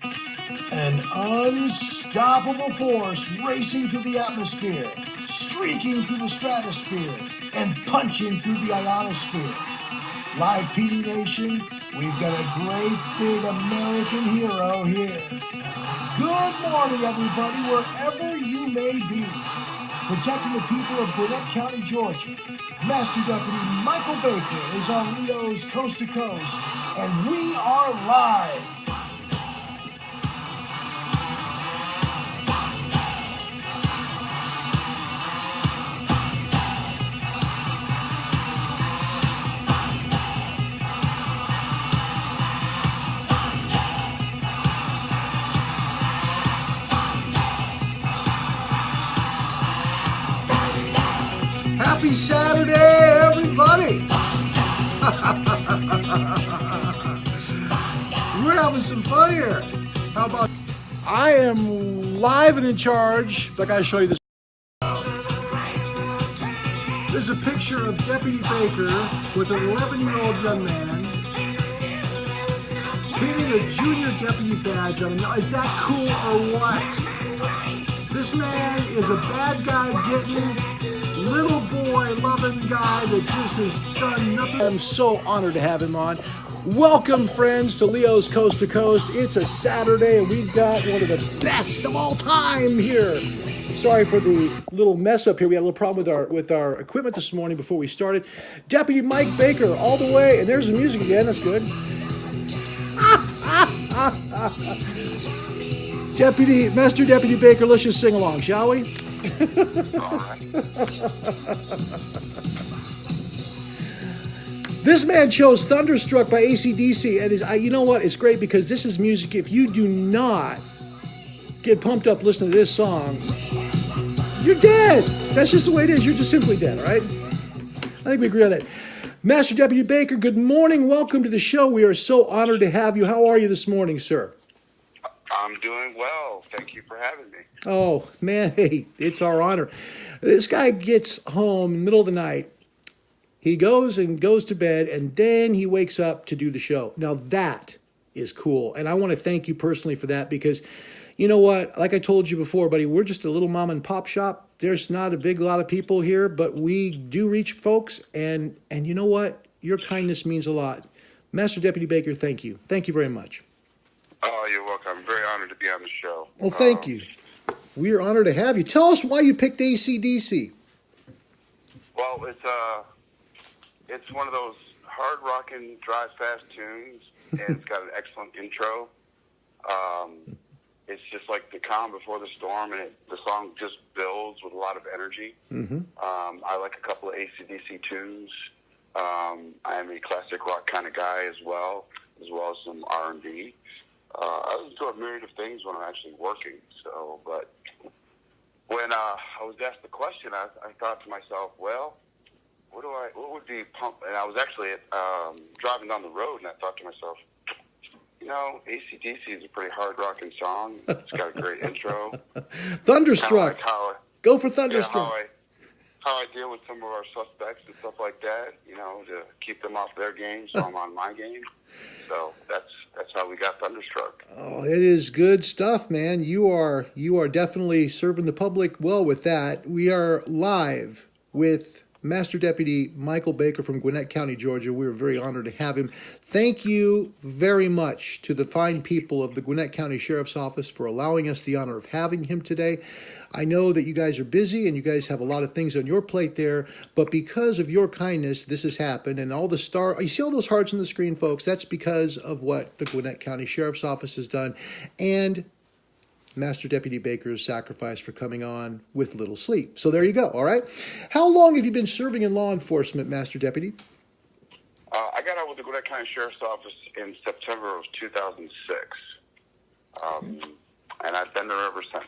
An unstoppable force racing through the atmosphere, streaking through the stratosphere, and punching through the ionosphere. Live PD Nation, we've got a great big American hero here. Good morning, everybody, wherever you may be. Protecting the people of Gwinnett County, Georgia, Master Deputy Michael Baker is on Leo's Coast to Coast, and we are live. Happy Saturday, everybody! We're having some fun here. How about? I am live and in charge. I gotta show you this. This is a picture of Deputy Baker with an 11-year-old young man pinning a junior deputy badge on him. Now, is that cool or what? This man is a bad guy getting. Little boy loving guy that just has done nothing. I'm so honored to have him on. Welcome, friends, to Leo's Coast to Coast. It's a Saturday and we've got one of the best of all time here. Sorry for the little mess up here. We had a little problem with our equipment this morning before we started. Deputy Mike Baker all the way, and there's the music again. That's good. Master Deputy Baker, let's just sing along, shall we? This man chose Thunderstruck by AC/DC, and you know what? It's great because this is music. If you do not get pumped up listening to this song, you're dead. That's just the way it is. You're just simply dead, all right? I think we agree on that. Master Deputy Baker, good morning. Welcome to the show. We are so honored to have you. How are you this morning, sir? I'm doing well. Thank you for having me. Oh, man, hey, it's our honor. This guy gets home in the middle of the night. He goes to bed, and then he wakes up to do the show. Now, that is cool, and I want to thank you personally for that because, you know what, like I told you before, buddy, we're just a little mom and pop shop. There's not a lot of people here, but we do reach folks, and you know what? Your kindness means a lot. Master Deputy Baker, thank you. Thank you very much. Oh, you're welcome. I'm very honored to be on the show. Well, thank you. We are honored to have you. Tell us why you picked AC/DC. Well, it's one of those hard-rocking, drive-fast tunes, and it's got an excellent intro. It's just like the calm before the storm, and the song just builds with a lot of energy. Mm-hmm. I like a couple of AC/DC tunes. I am a classic rock kind of guy as well as some R&B. I listen to a myriad of things when I'm actually working. So, but when I was asked the question, I thought to myself, well, what would be pump? And I was actually driving down the road, and I thought to myself, you know, AC/DC is a pretty hard rocking song. It's got a great intro. Thunderstruck. Go for Thunderstruck. Yeah, how I deal with some of our suspects and stuff like that, you know, to keep them off their game, so I'm on my game. So that's how we got Thunderstruck. Oh, it is good stuff, man. You are definitely serving the public well with that. We are live with Master Deputy Michael Baker from Gwinnett County, Georgia. We're very honored to have him. Thank you very much to the fine people of the Gwinnett County Sheriff's Office for allowing us the honor of having him today. I know that you guys are busy and you guys have a lot of things on your plate there, but because of your kindness, this has happened. And all the you see all those hearts on the screen, folks? That's because of what the Gwinnett County Sheriff's Office has done and Master Deputy Baker's sacrifice for coming on with little sleep. So there you go, all right? How long have you been serving in law enforcement, Master Deputy? I got out with the Gwinnett County Sheriff's Office in September of 2006, and I've been there ever since.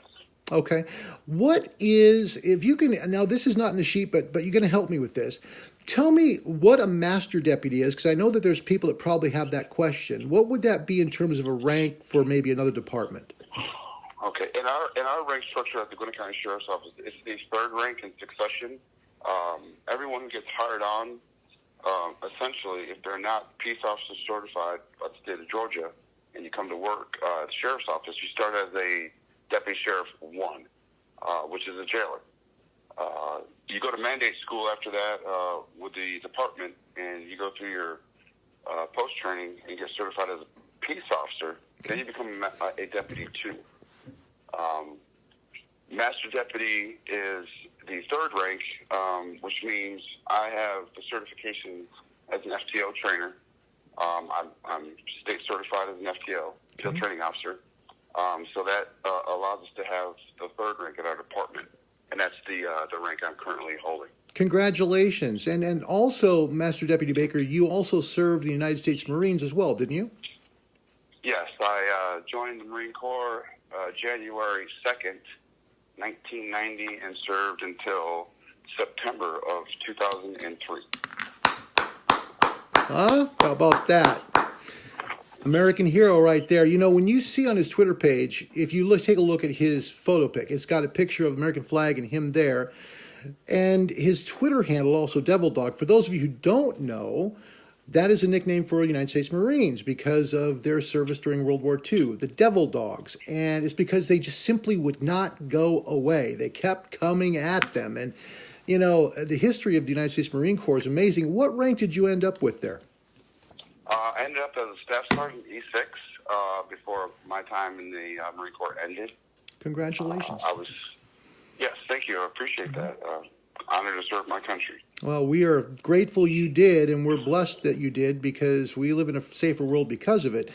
Okay. What is, if you can, now this is not in the sheet, but you're going to help me with this. Tell me what a master deputy is, because I know that there's people that probably have that question. What would that be in terms of a rank for maybe another department? Okay. In our rank structure at the Gwinnett County Sheriff's Office, it's the third rank in succession. Everyone who gets hired on, essentially, if they're not peace officer certified by the state of Georgia, and you come to work at the sheriff's office, you start as a deputy sheriff 1, which is a jailer. You go to mandate school after that with the department, and you go through your post-training and get certified as a peace officer. Then you become a deputy 2. Master deputy is the 3rd rank, which means I have the certification as an FTO trainer. I'm state certified as an FTO, field training officer. So that allows us to have the 3rd rank in our department, and that's the rank I'm currently holding. Congratulations. And also, Master Deputy Baker, you also served the United States Marines as well, didn't you? Yes, I joined the Marine Corps January 2nd, 1990, and served until September of 2003. Huh? How about that? American hero right there. You know, when you see on his Twitter page, if you take a look at his photo pic, it's got a picture of American flag and him there. And his Twitter handle, also Devil Dog. For those of you who don't know, that is a nickname for United States Marines because of their service during World War II, the Devil Dogs. And it's because they just simply would not go away. They kept coming at them. And, you know, the history of the United States Marine Corps is amazing. What rank did you end up with there? I ended up as a staff sergeant E6 before my time in the Marine Corps ended. Congratulations. Yes, thank you. I appreciate that. Honored to serve my country. Well, we are grateful you did, and we're blessed that you did because we live in a safer world because of it.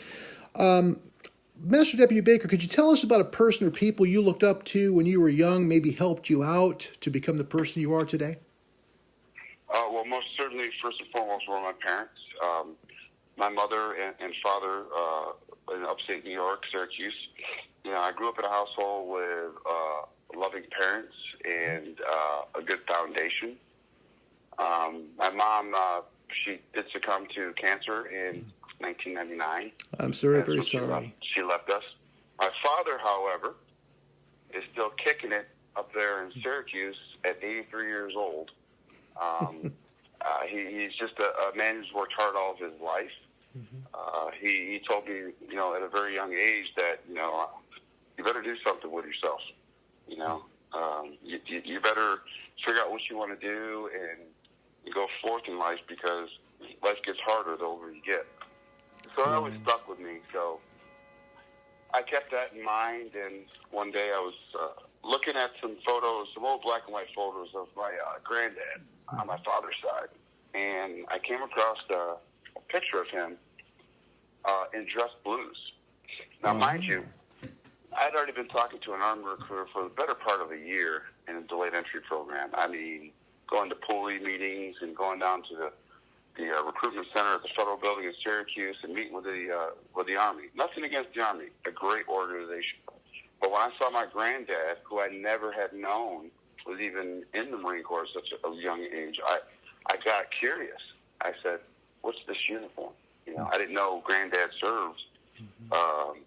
Master Deputy Baker, could you tell us about a person or people you looked up to when you were young, maybe helped you out to become the person you are today? Well, most certainly, first and foremost, were my parents. My mother and father in upstate New York, Syracuse. You know, I grew up in a household with loving parents and a good foundation. My mom, she did succumb to cancer in 1999. I'm very sorry. She left us. My father, however, is still kicking it up there in Syracuse at 83 years old. He's just a man who's worked hard all of his life. He told me, you know, at a very young age that, you know, you better do something with yourself. You know, you better figure out what you want to do and you go forth in life because life gets harder the older you get. So it always stuck with me. So I kept that in mind, and one day I was looking at some photos, some old black and white photos of my granddad on my father's side, and I came across a picture of him in dress blues. Now, mind you, I'd already been talking to an Army recruiter for the better part of a year in a delayed entry program. I mean, going to pulley meetings and going down to the recruitment center at the federal building in Syracuse and meeting with the Army. Nothing against the Army, a great organization. But when I saw my granddad, who I never had known was even in the Marine Corps at such a young age, I got curious. I said, "What's this uniform?" You know, I didn't know Granddad served.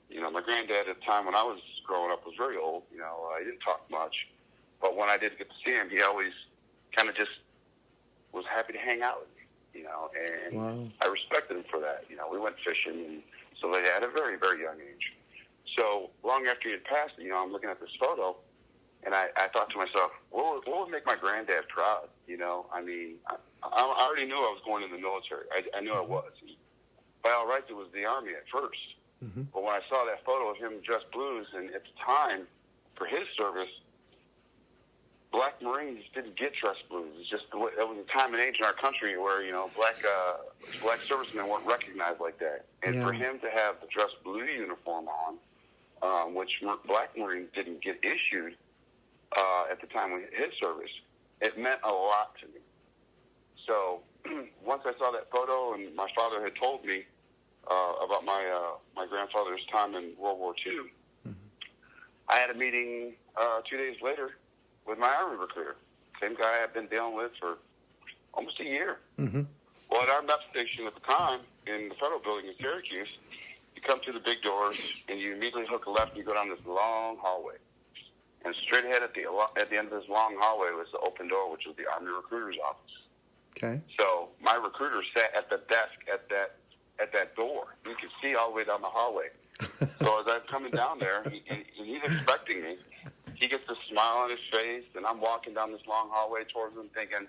You know, my granddad at the time when I was growing up was very old. You know, he didn't talk much, but when I did get to see him, he always kind of just was happy to hang out with me. You know, and I respected him for that. You know, we went fishing and so they at a very, very young age. So long after he had passed, you know, I'm looking at this photo, and I thought to myself, what would make my granddad proud? You know, I mean, I already knew I was going in the military. I knew I was. By all rights, it was the Army at first. But when I saw that photo of him dressed blues, and at the time, for his service, black Marines didn't get dressed blues. It's just it was a time and age in our country where, you know, black servicemen weren't recognized like that. And for him to have the dress blue uniform on, which black Marines didn't get issued at the time of his service, it meant a lot to me. So once I saw that photo, and my father had told me about my grandfather's time in World War II, I had a meeting 2 days later with my Army recruiter, same guy I've been dealing with for almost a year. Well, at our MEP station at the time in the federal building in Syracuse, you come through the big doors and you immediately hook a left and you go down this long hallway. And straight ahead at the end of this long hallway was the open door, which was the Army recruiter's office. Okay. So my recruiter sat at the desk at that door. You could see me all the way down the hallway. So as I'm coming down there, and he's expecting me, he gets a smile on his face, and I'm walking down this long hallway towards him thinking,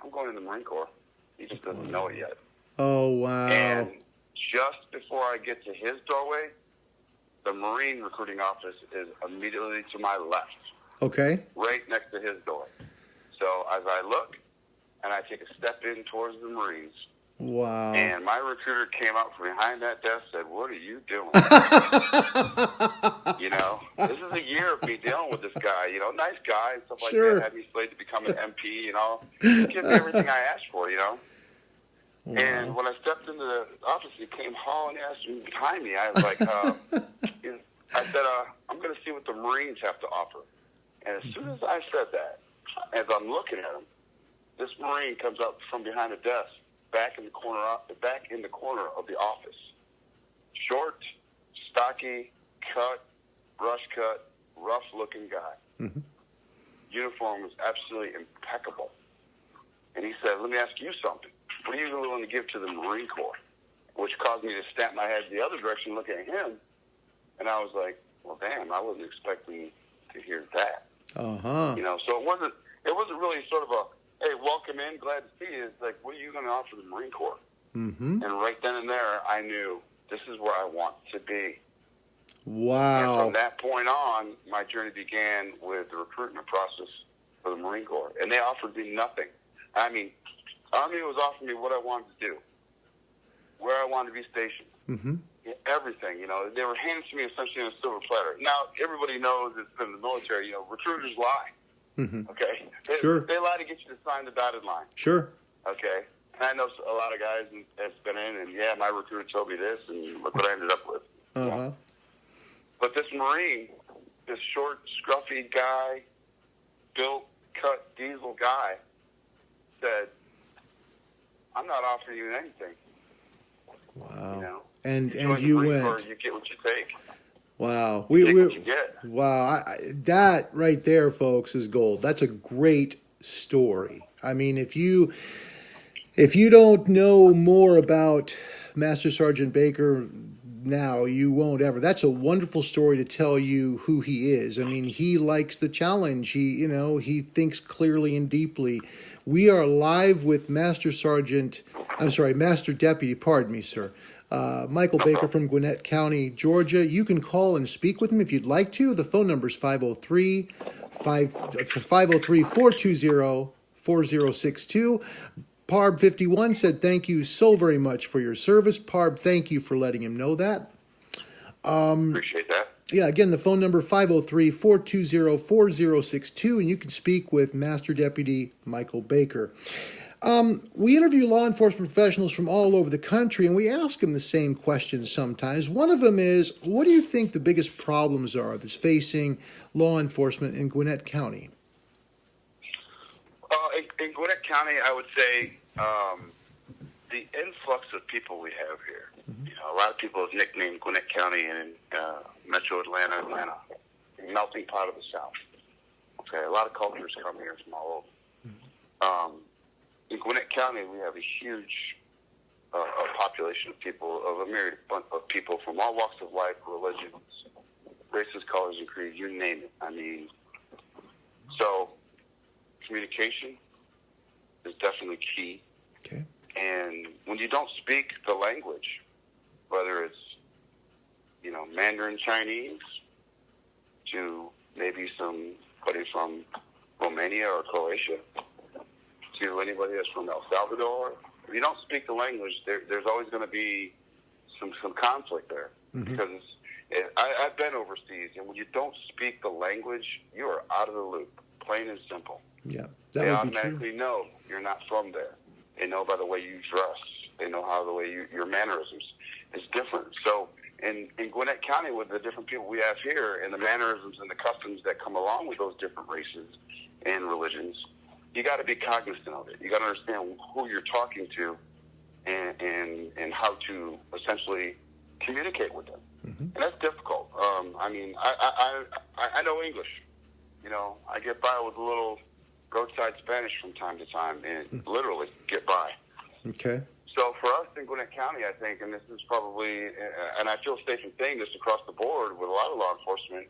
I'm going in the Marine Corps. He just doesn't know it yet. Oh, wow. And just before I get to his doorway, the Marine recruiting office is immediately to my left. Okay. Right next to his door. So as I look, and I take a step in towards the Marines. Wow. And my recruiter came out from behind that desk and said, what are you doing? You know, this is a year of me dealing with this guy, you know, nice guy and stuff like that. Had me slated to become an MP, you know. He gives me everything I asked for, you know. Wow. And when I stepped into the office, he came hauling ass behind me. I was like, I said, I'm going to see what the Marines have to offer. And as soon as I said that, as I'm looking at him, this Marine comes up from behind the desk, back in the corner of the office. Short, stocky, brush cut, rough-looking guy. Mm-hmm. Uniform was absolutely impeccable. And he said, let me ask you something. What are you willing to give to the Marine Corps? Which caused me to stamp my head the other direction, looking at him. And I was like, well, damn, I wasn't expecting to hear that. Uh-huh. You know, so it wasn't really sort of a, hey, welcome in, glad to see you. It's like, what are you going to offer the Marine Corps? Mm-hmm. And right then and there, I knew this is where I want to be. Wow. And from that point on, my journey began with the recruitment process for the Marine Corps. And they offered me nothing. I mean, Army was offering me what I wanted to do, where I wanted to be stationed, everything. You know, they were handing to me essentially on a silver platter. Now, everybody knows it's in the military. You know, recruiters lie. Okay, they lie to get you to sign the dotted line. Sure. Okay, and I know a lot of guys that's been in, and my recruiter told me this, and look what I ended up with. Yeah. But this Marine, this short, scruffy guy, built, cut, diesel guy, said, I'm not offering you anything. Wow. You know? And you went. You get what you take. Wow. What you get. Wow. That right there, folks, is gold. That's a great story. I mean, if you don't know more about Master Sergeant Baker now, you won't ever. That's a wonderful story to tell you who he is. I mean, he likes the challenge. He thinks clearly and deeply. We are live with Master Deputy, pardon me, sir, Michael Baker from Gwinnett County, Georgia. You can call and speak with him if you'd like to. The phone number is 503-420-4062. Parb51 said, thank you so very much for your service. Parb, thank you for letting him know that. Appreciate that. Yeah, again, the phone number 503-420-4062, and you can speak with Master Deputy Michael Baker. We interview law enforcement professionals from all over the country, and we ask them the same questions sometimes. One of them is, what do you think the biggest problems are that's facing law enforcement in Gwinnett County? In Gwinnett County, I would say the influx of people we have here. You know, a lot of people have nicknamed Gwinnett County and Metro Atlanta, a melting pot of the South. Okay, a lot of cultures come here from all over. In Gwinnett County, we have a huge population of people, of a myriad of people from all walks of life, religions, races, colors, and creeds, you name it. I mean, so communication is definitely key. Okay. And when you don't speak the language, whether it's, Mandarin Chinese to maybe somebody from Romania or Croatia, to anybody that's from El Salvador, if you don't speak the language, there's always going to be some conflict there. Because I've been overseas, and when you don't speak the language, you are out of the loop, plain and simple. Yeah, they automatically know you're not from there. They know by the way you dress. They know how the way your mannerisms is different. So in Gwinnett County, with the different people we have here, and the mannerisms and the customs that come along with those different races and religions, you got to be cognizant of it. You got to understand who you're talking to, and how to essentially communicate with them. And that's difficult. I know English. I get by with a little roadside Spanish from time to time, and literally get by. Okay. So for us in Gwinnett County, I think, and this is probably, and I feel safe in saying this across the board with a lot of law enforcement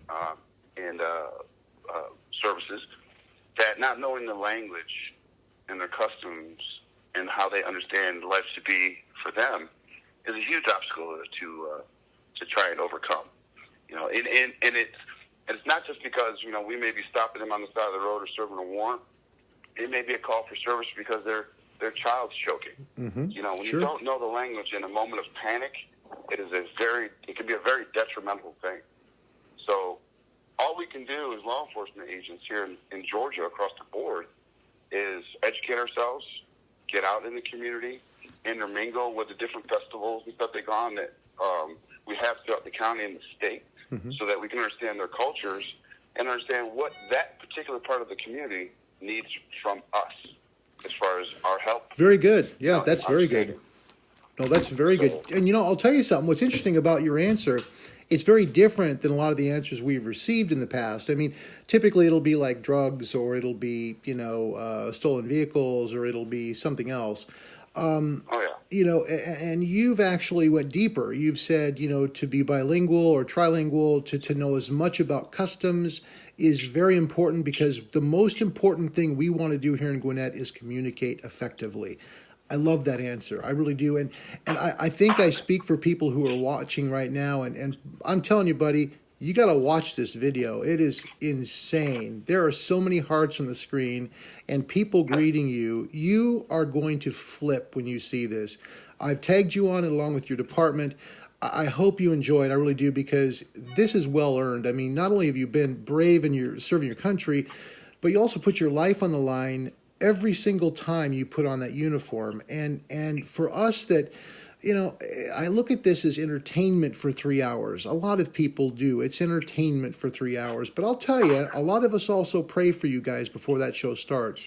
and services, that not knowing the language and their customs and how they understand life to be for them is a huge obstacle to try and overcome. You know, and it's not just because, you know, we may be stopping them on the side of the road or serving a warrant. It may be a call for service because their child's choking. Mm-hmm. You know, when Sure. you don't know the language in a moment of panic, it can be a very detrimental thing. So all we can do as law enforcement agents here in Georgia across the board is educate ourselves, get out in the community, intermingle with the different festivals and stuff they go on that we have throughout the county and the state, Mm-hmm. so that we can understand their cultures and understand what that particular part of the community needs from us as far as our help. Very good. Yeah, that's very good. No, that's very good. And, you know, I'll tell you something. What's interesting about your answer, it's very different than a lot of the answers we've received in the past. I mean, typically it'll be like drugs, or it'll be, you know, stolen vehicles, or it'll be something else. Oh, yeah. You know, and you've actually went deeper. You've said, you know, to be bilingual or trilingual, to know as much about customs is very important, because the most important thing we want to do here in Gwinnett is communicate effectively. I love that answer. I really do. And I think I speak for people who are watching right now. And I'm telling you, buddy, you got to watch this video. It is insane. There are so many hearts on the screen and people greeting you. You are going to flip when you see this. I've tagged you on it along with your department. I hope you enjoy it. I really do, because this is well earned. I mean, not only have you been brave in your serving your country, but you also put your life on the line every single time you put on that uniform. And for us that, you know, I look at this as entertainment for 3 hours. A lot of people do. It's entertainment for 3 hours. But I'll tell you, a lot of us also pray for you guys before that show starts,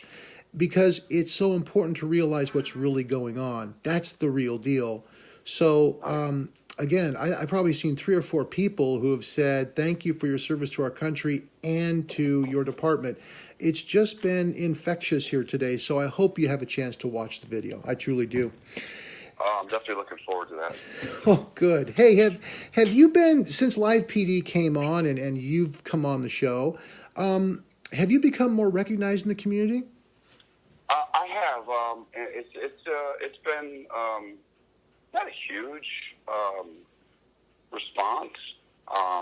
because it's so important to realize what's really going on. That's the real deal. So, again, I've probably seen 3 or 4 people who have said, thank you for your service to our country and to your department. It's just been infectious here today. So I hope you have a chance to watch the video. I truly do. I'm definitely looking forward to that. Oh, good. Hey, have you been, since Live PD came on and you've come on the show, have you become more recognized in the community? I have. It's been not a huge response.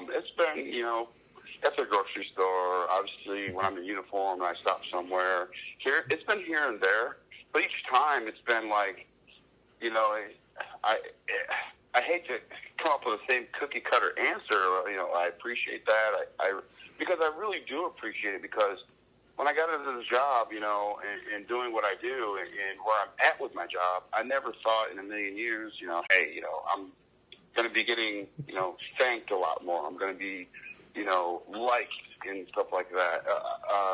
It's been, you know, at the grocery store, obviously when I'm in uniform and I stop somewhere. Here, it's been here and there, but each time it's been like, you know, I hate to come up with the same cookie cutter answer. You know, I appreciate that. Because I really do appreciate it, because when I got into this job, you know, and doing what I do and where I'm at with my job, I never thought in a million years, you know, hey, you know, I'm going to be getting, you know, thanked a lot more. I'm going to be, you know, liked and stuff like that.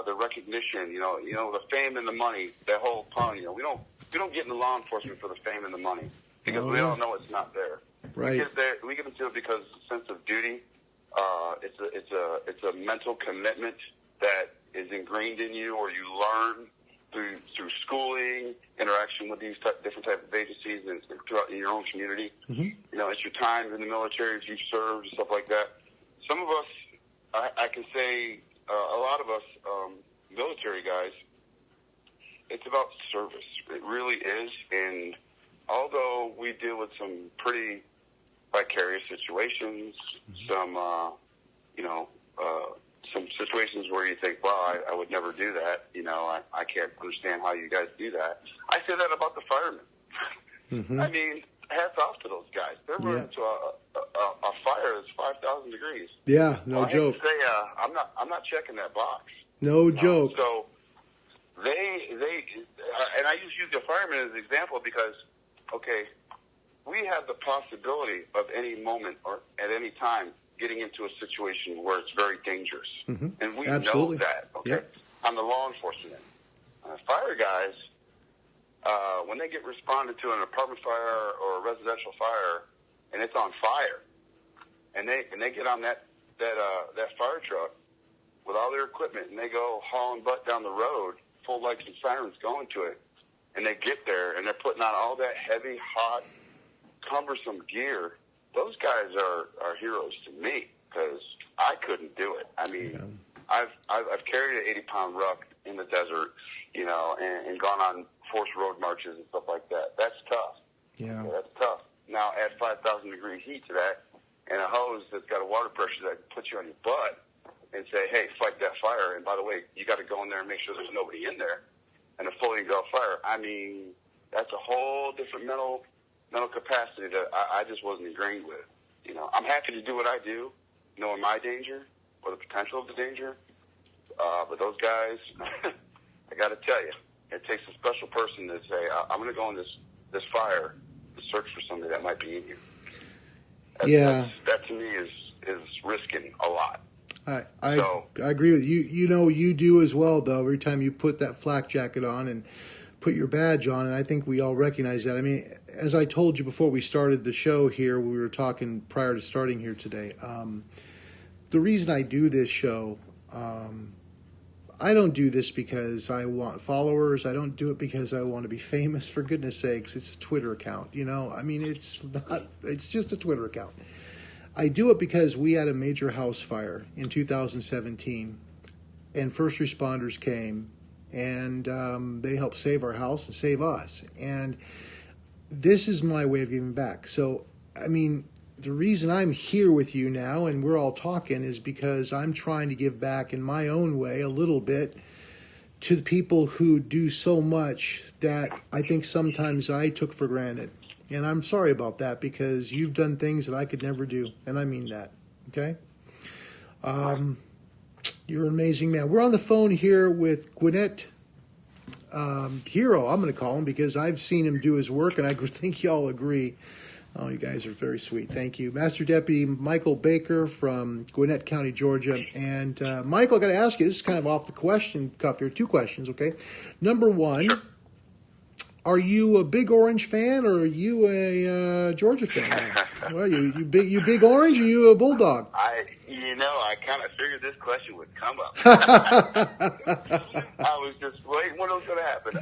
The recognition, you know, the fame and the money, that whole pun, you know, we don't get into law enforcement for the fame and the money, because we all know it's not there. Right. We get into it because of a sense of duty. It's a mental commitment that is ingrained in you, or you learn through schooling, interaction with these different type of agencies, and throughout in your own community. Mm-hmm. You know, it's your time in the military, if you've served, and stuff like that. Some of us, I can say, a lot of us military guys, it's about service. It really is. And although we deal with some pretty vicarious situations, some situations where you think, well, I would never do that. You know, I can't understand how you guys do that. I say that about the firemen. Mm-hmm. I mean, hats off to those guys. They're running to a fire that's 5,000 degrees. Yeah, no joke. I hate to say, I'm not checking that box. No joke. So they and I just use the firemen as an example because, okay, we have the possibility of any moment or at any time getting into a situation where it's very dangerous. Mm-hmm. And we Absolutely. know that, okay? Yep. On the law enforcement end. Fire guys, when they get responded to an apartment fire or a residential fire, and it's on fire, and they get on that fire truck with all their equipment, and they go hauling butt down the road, full lights and sirens going to it, and they get there and they're putting on all that heavy, hot, cumbersome gear. Those guys are heroes to me because I couldn't do it. I mean, I've carried an 80-pound ruck in the desert, you know, and gone on forced road marches and stuff like that. That's tough. Yeah, that's tough. Now add 5,000 degree heat to that, and a hose that's got a water pressure that puts you on your butt, and say, hey, fight that fire. And by the way, you got to go in there and make sure there's nobody in there, and a fully engulfed fire. I mean, that's a whole different mental capacity that I just wasn't ingrained with. You know, I'm happy to do what I do, knowing my danger or the potential of the danger. But those guys, I got to tell you, it takes a special person to say, I'm going to go in this fire to search for somebody that might be in you. That to me is risking a lot. I agree with you. You know, you do as well, though, every time you put that flak jacket on and put your badge on, and I think we all recognize that. I mean, as I told you before we started the show here, we were talking prior to starting here today, the reason I do this show, I don't do this because I want followers. I don't do it because I want to be famous. For goodness sakes, it's a Twitter account, you know? I mean, it's just a Twitter account. I do it because we had a major house fire in 2017, and first responders came, and they helped save our house and save us. And this is my way of giving back. So, I mean, the reason I'm here with you now and we're all talking is because I'm trying to give back in my own way a little bit to the people who do so much that I think sometimes I took for granted. And I'm sorry about that because you've done things that I could never do. And I mean that. Okay? You're an amazing man. We're on the phone here with Gwinnett Hero, I'm going to call him, because I've seen him do his work, and I think y'all agree. Oh, you guys are very sweet. Thank you. Master Deputy Michael Baker from Gwinnett County, Georgia. And Michael, I got to ask you, this is kind of off the question cuff here. Two questions, okay? Number one, are you a Big Orange fan or are you a Georgia fan? Well, you big Orange or you a Bulldog? I kind of figured this question would come up. I was just waiting when it was going to happen.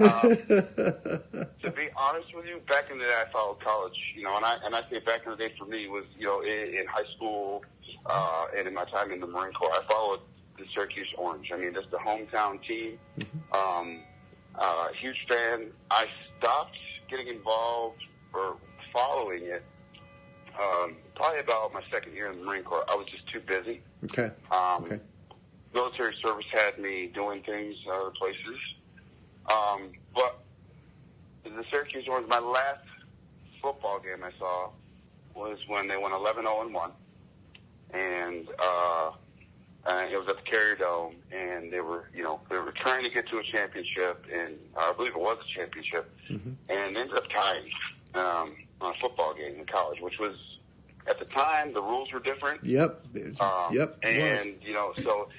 To be honest with you, back in the day, I followed college. You know, and I say back in the day for me was, you know, in high school and in my time in the Marine Corps, I followed the Syracuse Orange. I mean, that's the hometown team. Huge fan. I stopped getting involved or following it probably about my second year in the Marine Corps. I was just too busy. Okay. Military service had me doing things other places. But the Syracuse Orange, my last football game I saw was when they went 11-0-1. And it was at the Carrier Dome, and they were trying to get to a championship, and I believe it was a championship, and ended up tying on a football game in college, which was, at the time, the rules were different. Yep. And, you know, so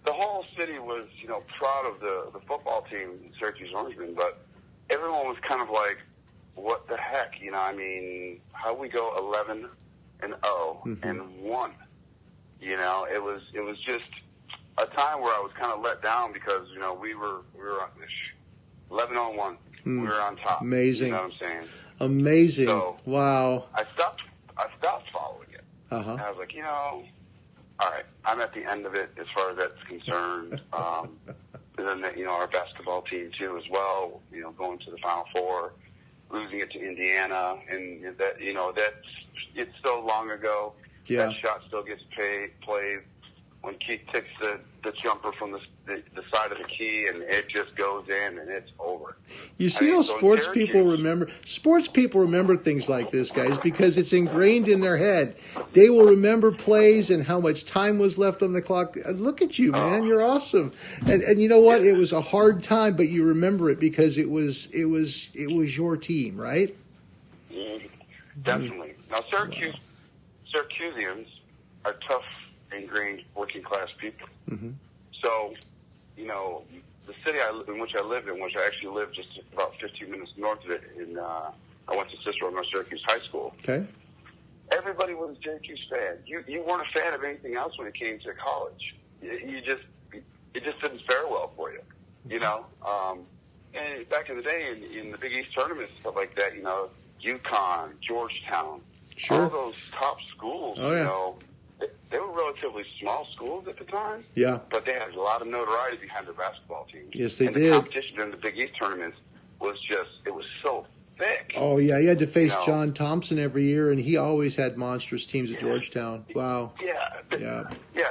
the whole city was, you know, proud of the football team, Syracuse Orangemen, but everyone was kind of like, what the heck? You know, I mean, how we go 11-0 and 1? You know, it was just a time where I was kind of let down because, you know, we were 11-1. We were on top. Amazing. You know what I'm saying? Amazing. So wow. I stopped following it. And I was like, you know, all right, I'm at the end of it as far as that's concerned. And then, you know, our basketball team too as well, you know, going to the Final Four, losing it to Indiana, and that, you know, it's so long ago. Yeah. That shot still gets played when Keith takes the jumper from the side of the key, and it just goes in, and it's over. You see how sports people remember things like this, guys, because it's ingrained in their head. They will remember plays and how much time was left on the clock. Look at you, man. You're awesome. And you know what? It was a hard time, but you remember it because it was your team, right? Definitely. Now, Syracusians are tough, ingrained, working-class people. So, you know, the city in which I lived in, which I actually lived just about 15 minutes north of it, I went to Cicero North Syracuse High School. Okay. Everybody was a Syracuse fan. You weren't a fan of anything else when it came to college. It just didn't fare well for you, you know. and back in the day in the Big East tournaments, stuff like that, UConn, Georgetown, Sure. all those top schools, Oh, yeah. They were relatively small schools at the time. Yeah. But they had a lot of notoriety behind their basketball teams. Yes, they and did. The competition during the Big East tournaments was so thick. Oh, yeah. You had to face You know. John Thompson every year, and he always had monstrous teams at Georgetown. Wow. Yeah,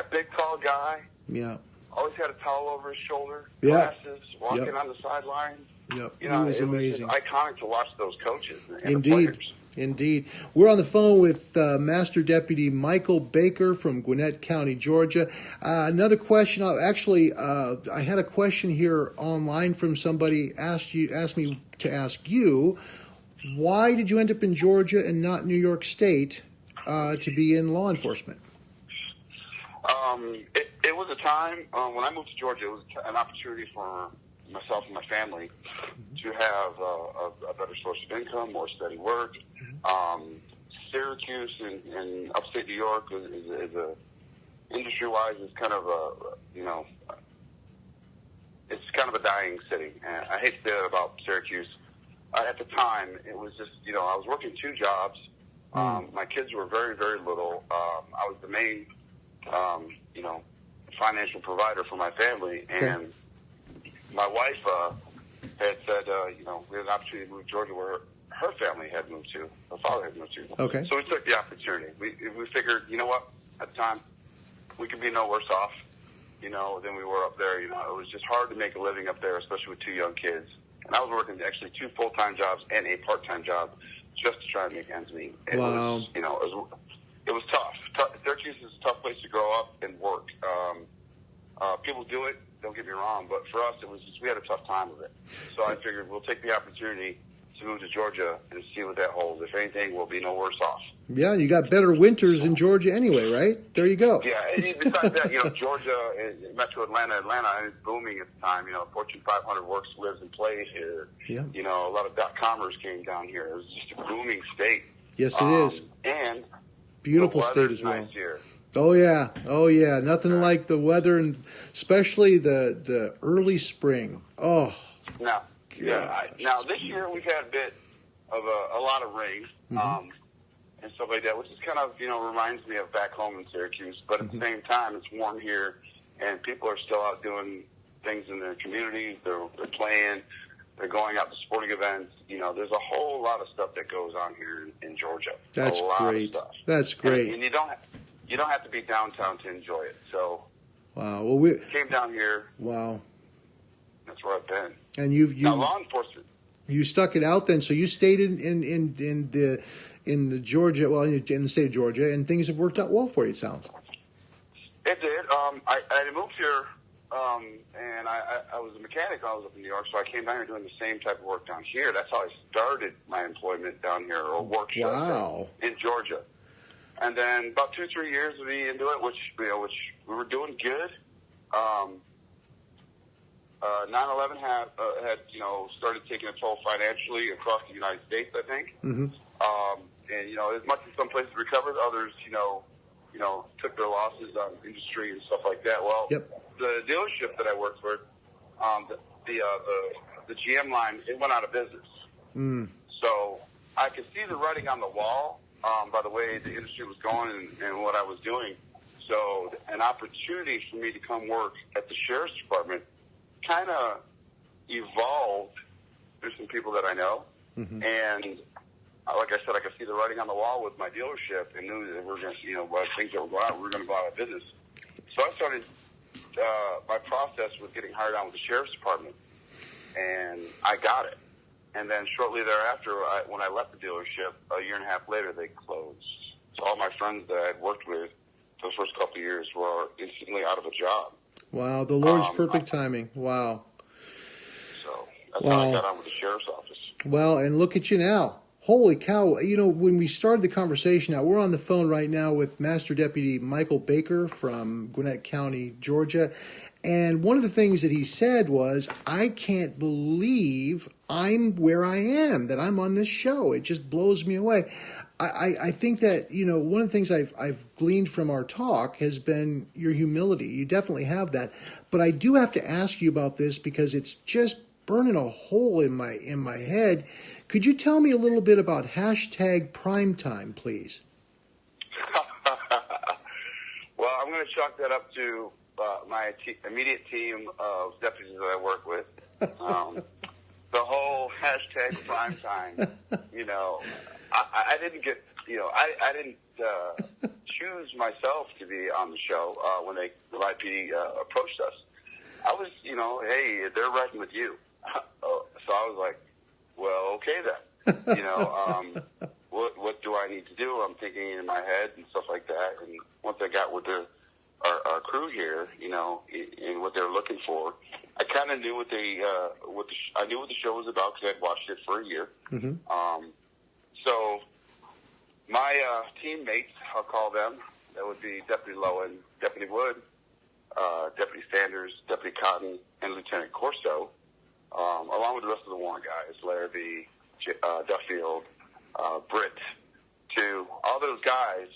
big, tall guy. Yeah. Always had a towel over his shoulder, Yeah. glasses, walking on the sideline. Yep. You know, He was it amazing. was just iconic to watch those coaches and the Indeed. players. Indeed. We're on the phone with Master Deputy Michael Baker from Gwinnett County, Georgia. Another question. I had a question here online from somebody asked me to ask you, why did you end up in Georgia and not New York State to be in law enforcement? It was a time when I moved to Georgia. It was an opportunity for myself and my family to have a better source of income, more steady work. Syracuse in upstate New York is industry-wise is kind of it's kind of a dying city. And I hate to say that about Syracuse. At the time, it was just, I was working 2 jobs. My kids were very, very little. I was the main, financial provider for my family. And my wife had said, we had an opportunity to move to Georgia where her family had moved to, her father had moved to. Okay. So we took the opportunity. We figured, you know what, at the time, we could be no worse off, than we were up there. It was just hard to make a living up there, especially with 2 young kids. And I was working actually 2 full-time jobs and a part-time job just to try and make ends meet. It Wow. was, it was tough. Syracuse is a tough place to grow up and work. People do it, don't get me wrong, but for us, we had a tough time with it. So I figured we'll take the opportunity to move to Georgia and see what that holds. If anything, we'll be no worse off. Yeah, you got better winters in Georgia anyway, right? There you go. Yeah, and besides that, Georgia, Metro Atlanta is booming at the time. Fortune 500 works, lives, and plays here. Yeah. A lot of .comers came down here. It was just a booming state. Yes, it is. And beautiful the state weather's as well. nice here. Oh yeah. Nothing like the weather, and especially the early spring. Oh. Now this year we've had a bit of a lot of rain. And stuff like that, which is kind of, reminds me of back home in Syracuse. But at the same time, it's warm here, and people are still out doing things in their communities. They're playing. They're going out to sporting events. There's a whole lot of stuff that goes on here in Georgia. That's a lot great. Of stuff. That's great. And you don't have to be downtown to enjoy it. So, wow. Well, we came down here. Wow. That's where I've been. And you now law enforcement. You stuck it out then. So you stayed in the Georgia, in the state of Georgia, and things have worked out well for you, it sounds. It did. I moved here, and I was a mechanic when I was up in New York, so I came down here doing the same type of work down here. That's how I started my employment down here, or work in Georgia. And then about 2-3 years of me into it, which we were doing good. 9/11 had started taking a toll financially across the United States, I think. Mm-hmm. And as much as some places recovered, others took their losses on industry and stuff like that. Well, the dealership that I worked for, the GM line, it went out of business. So I could see the writing on the wall by the way the industry was going and what I was doing. So an opportunity for me to come work at the sheriff's department kind of evolved through some people that I know. And like I said, I could see the writing on the wall with my dealership and knew that we're going to, by things that were going on, we were going to go out of business. So I started my process with getting hired on with the sheriff's department, and I got it. And then shortly thereafter, when I left the dealership, a year and a half later, they closed. So all my friends that I'd worked with for the first couple of years were instantly out of a job. Wow, the Lord's perfect timing. Wow. So that's how I got on with the sheriff's office. Well, and look at you now. Holy cow. When we started the conversation, now we're on the phone right now with Master Deputy Michael Baker from Gwinnett County, Georgia. And one of the things that he said was, I can't believe I'm where I am, that I'm on this show. It just blows me away. I think that, one of the things I've gleaned from our talk has been your humility. You definitely have that. But I do have to ask you about this because it's just burning a hole in my head. Could you tell me a little bit about hashtag primetime, please? Well, I'm going to chalk that up to my immediate team of deputies that I work with. The whole hashtag primetime, you know, I didn't get, you know, I didn't choose myself to be on the show when the LIPD approached us. I was, you know, hey, they're riding with you. So I was like, well, okay then. You know, what do I need to do? I'm thinking in my head and stuff like that. And once I got with our crew here, you know, and what they're looking for, I kind of knew I knew what the show was about because I'd watched it for a year. Mm-hmm. So my teammates, I'll call them, that would be Deputy Lowen, Deputy Wood, Deputy Sanders, Deputy Cotton, and Lieutenant Corso, along with the rest of the warrant guys, Larrabee, Duffield, Britt, to all those guys.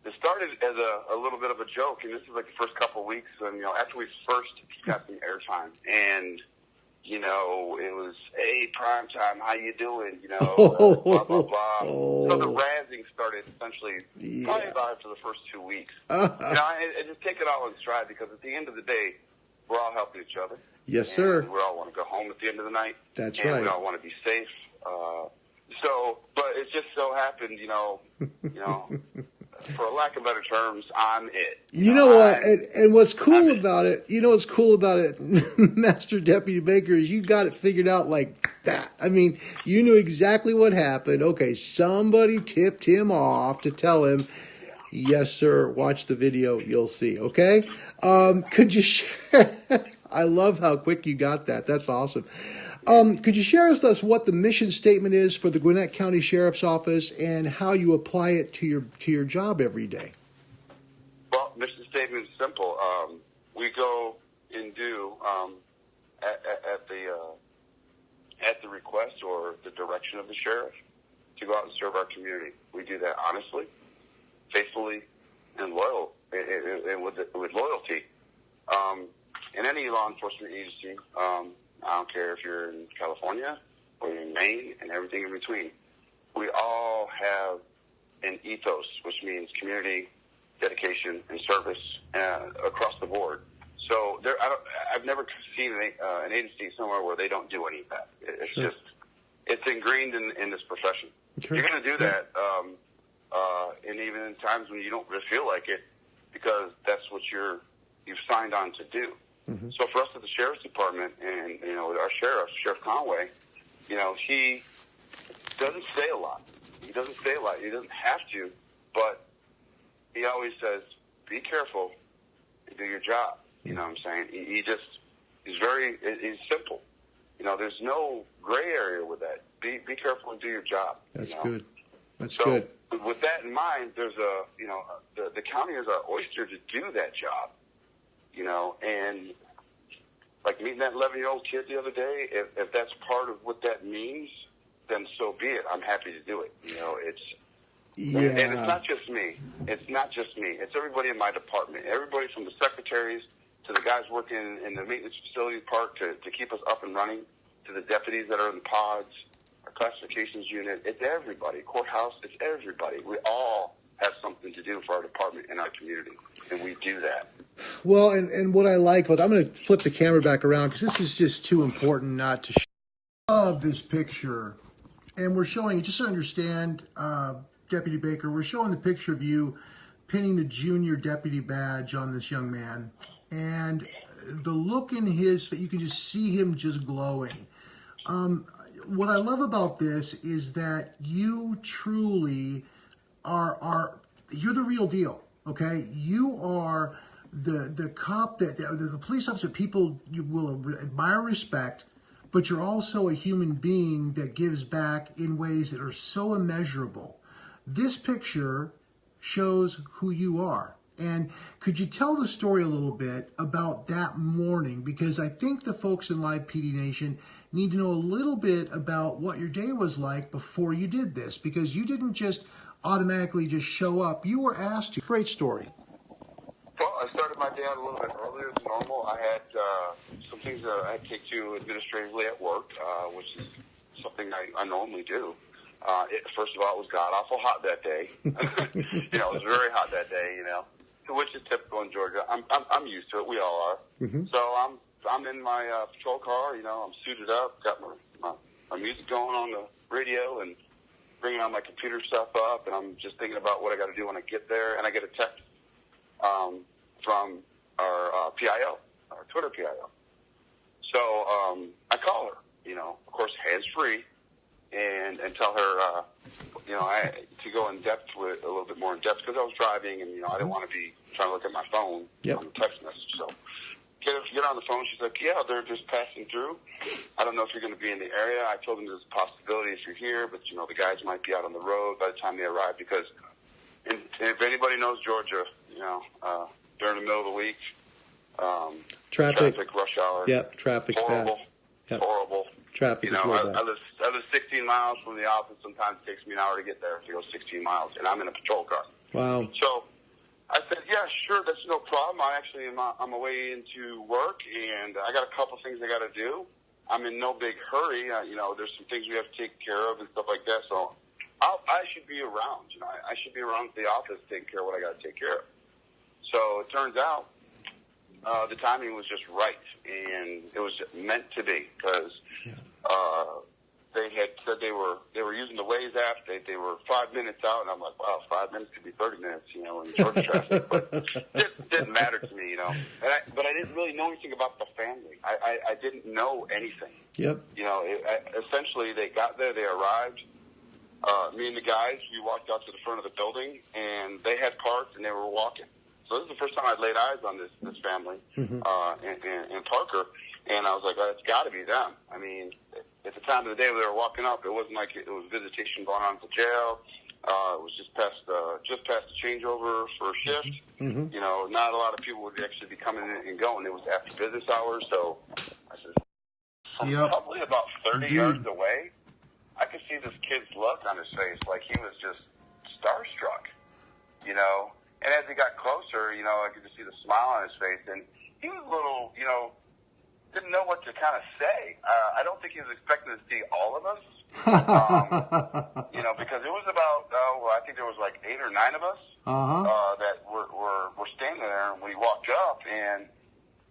It started as a little bit of a joke, and this is like the first couple of weeks, and, you know, after we first got some airtime, and, you know, it was, hey, primetime, how you doing, you know, blah, blah, blah. So the razzing started essentially probably about after the first 2 weeks. You know, I just take it all in stride, because at the end of the day, we're all helping each other. Yes, sir. We all want to go home at the end of the night. That's and right. We all want to be safe. But it just so happened, you know, for a lack of better terms, I'm it. You know what? And what's cool about it, Master Deputy Baker, is you got it figured out like that. I mean, you knew exactly what happened. Okay, somebody tipped him off to tell him, yes, sir, watch the video, you'll see. Okay? Could you share? I love how quick you got that. That's awesome. Could you share with us what the mission statement is for the Gwinnett County Sheriff's Office and how you apply it to your job every day? Well, mission statement is simple. We go and do at the request or the direction of the sheriff to go out and serve our community. We do that honestly, faithfully, and with loyalty. In any law enforcement agency, I don't care if you're in California or you're in Maine and everything in between. We all have an ethos, which means community, dedication, and service across the board. So I've never seen an agency somewhere where they don't do any of that. It's just, it's ingrained in this profession. Okay. You're going to do that, and even in times when you don't really feel like it, because that's what you've signed on to do. Mm-hmm. So for us at the Sheriff's Department, and, you know, our Sheriff Conway, you know, he doesn't say a lot. He doesn't have to, but he always says, be careful and do your job. You know what I'm saying? He's simple. You know, there's no gray area with that. Be careful and do your job. That's good. That's so, good. With that in mind, there's the county is our oyster to do that job. You know, and like meeting that 11-year-old kid the other day, if that's part of what that means, then so be it. I'm happy to do it. You know, and it's not just me. It's everybody in my department. Everybody from the secretaries to the guys working in the maintenance facility part to keep us up and running, to the deputies that are in the pods, our classifications unit. It's everybody. Courthouse, it's everybody. We all have something to do for our department and our community, and we do that. Well, and what I like, I'm going to flip the camera back around because this is just too important not to show. I love this picture, and we're showing, just to understand, Deputy Baker, we're showing the picture of you pinning the junior deputy badge on this young man, and the look in his face, you can just see him just glowing. What I love about this is that you truly you're the real deal, okay? You are the cop the police officer people you will admire, respect, but you're also a human being that gives back in ways that are so immeasurable. This picture shows who you are. And could you tell the story a little bit about that morning? Because I think the folks in Live PD Nation need to know a little bit about what your day was like before you did this, because you didn't just automatically just show up. You were asked to. Great story. Well, I started my day out a little bit earlier than normal. I had some things that I take to administratively at work, which is something I normally do. First of all, it was god-awful hot that day. It was very hot that day, which is typical in Georgia. I'm used to it. We all are. Mm-hmm. So I'm in my patrol car, I'm suited up, got my music going on the radio and bringing all my computer stuff up, and I'm just thinking about what I got to do when I get there. And I get a text from our PIO, our Twitter PIO. So I call her, of course, hands-free, and tell her, to go in depth with a little bit more in depth because I was driving and, I didn't want to be trying to look at my phone on the text message. So get on the phone. She's like, yeah, they're just passing through. I don't know if you're going to be in the area. I told them there's a possibility if you're here, but, the guys might be out on the road by the time they arrive because if anybody knows Georgia, during the middle of the week, traffic rush hour. Yep, traffic's horrible, bad. Yep. Horrible. Traffic is real bad. I live 16 miles from the office. Sometimes it takes me an hour to get there to go 16 miles, and I'm in a patrol car. Wow. So I said, yeah, sure, that's no problem. I actually am on my way into work, and I got a couple things I got to do. I'm in no big hurry. There's some things we have to take care of and stuff like that. So I should be around. I should be around at the office taking care of what I got to take care of. So it turns out the timing was just right, and it was meant to be because they had said they were using the Waze app. They were 5 minutes out, and I'm like, wow, 5 minutes could be 30 minutes, in Georgia traffic. But it didn't matter to me, But I didn't really know anything about the family. I didn't know anything. Yep. Essentially, they got there, they arrived. Me and the guys, we walked out to the front of the building, and they had parked, and they were walking. So this is the first time I'd laid eyes on this family, and Parker, and I was like, it's got to be them. I mean, at the time of the day they were walking up, it wasn't like it was visitation going on at the jail. It was just past the changeover for a shift. Mm-hmm. Not a lot of people would actually be coming in and going. It was after business hours, so I said, from probably about 30 yards away, I could see this kid's look on his face, like he was just starstruck, And as he got closer, I could just see the smile on his face, and he was a little, didn't know what to kind of say. I don't think he was expecting to see all of us, because it was about, I think there was like 8 or 9 of us that were standing there, and we walked up, and,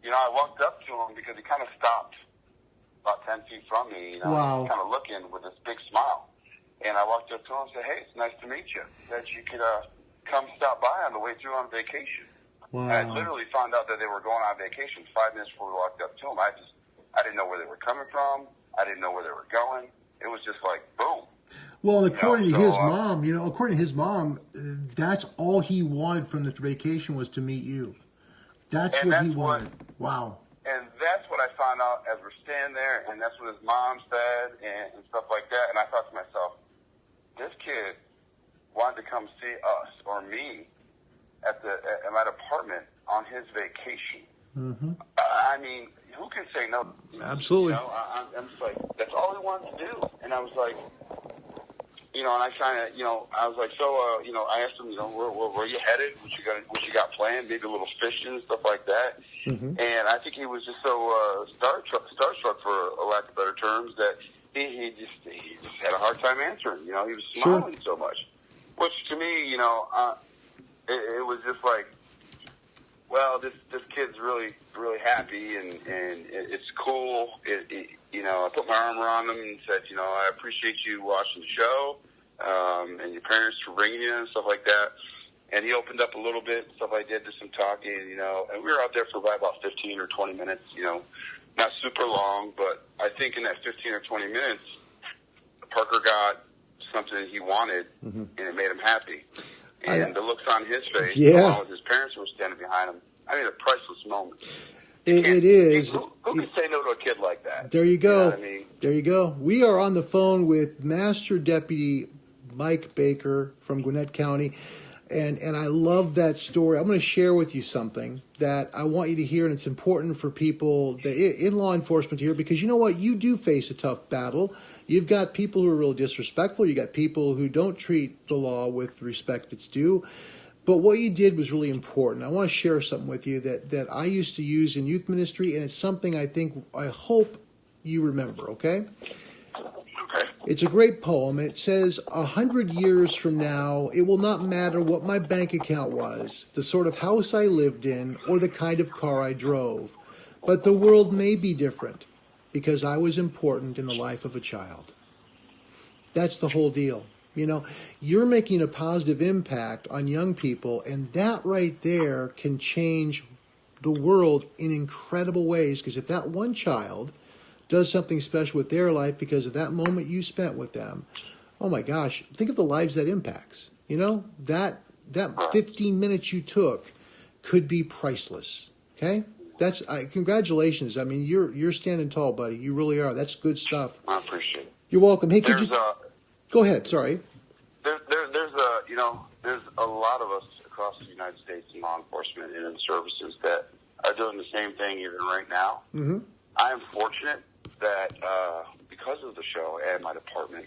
I walked up to him because he kind of stopped about 10 feet from me, Wow. kind of looking with this big smile. And I walked up to him and said, hey, it's nice to meet you, that you could come stop by on the way through on vacation. Wow. And I literally found out that they were going on vacation 5 minutes before we walked up to them. I didn't know where they were coming from. I didn't know where they were going. It was just like, boom. Well, according to his mom, that's all he wanted from the vacation was to meet you. That's what he wanted. Wow. And that's what I found out as we're standing there, and that's what his mom said and stuff like that. And I thought to myself, this kid wanted to come see us or me at my apartment on his vacation. Mm-hmm. I mean, who can say no? Absolutely. I'm just like, that's all he wanted to do. And I was like, and I kind of, I was like, so, I asked him, where you headed? What you got planned? Maybe a little fishing and stuff like that. Mm-hmm. And I think he was just so starstruck, for a lack of better terms, that he just had a hard time answering. He was smiling so much, which to me, it was just like, well, this kid's really really happy, and it's cool. I put my arm around him and said, I appreciate you watching the show, and your parents for bringing you and stuff like that. And he opened up a little bit, stuff I did, some talking, and we were out there for about 15 or 20 minutes, not super long, but I think in that 15 or 20 minutes, Parker got something he wanted, and it made him happy. And the looks on his face, along with his parents who were standing behind him, I mean, a priceless moment. It is. Who could say no to a kid like that? There you go. You know what I mean? There you go. We are on the phone with Master Deputy Mike Baker from Gwinnett County. And I love that story. I'm going to share with you something that I want you to hear, and it's important for people in law enforcement here, because you know what? You do face a tough battle. You've got people who are real disrespectful. You got people who don't treat the law with respect it's due. But what you did was really important. I want to share something with you that I used to use in youth ministry, and it's something I hope you remember, okay? Okay. It's a great poem. It says, 100 years from now, it will not matter what my bank account was, the sort of house I lived in, or the kind of car I drove. But the world may be different because I was important in the life of a child. That's the whole deal. You know, you're making a positive impact on young people, and that right there can change the world in incredible ways, because if that one child does something special with their life because of that moment you spent with them, oh my gosh, think of the lives that impacts. You know, that 15 minutes you took could be priceless. Okay? That's congratulations. I mean, you're standing tall, buddy. You really are. That's good stuff. I appreciate it. You're welcome. Hey, could you go ahead? Sorry. There's a lot of us across the United States in law enforcement and in services that are doing the same thing even right now. Mm-hmm. I am fortunate that because of the show and my department,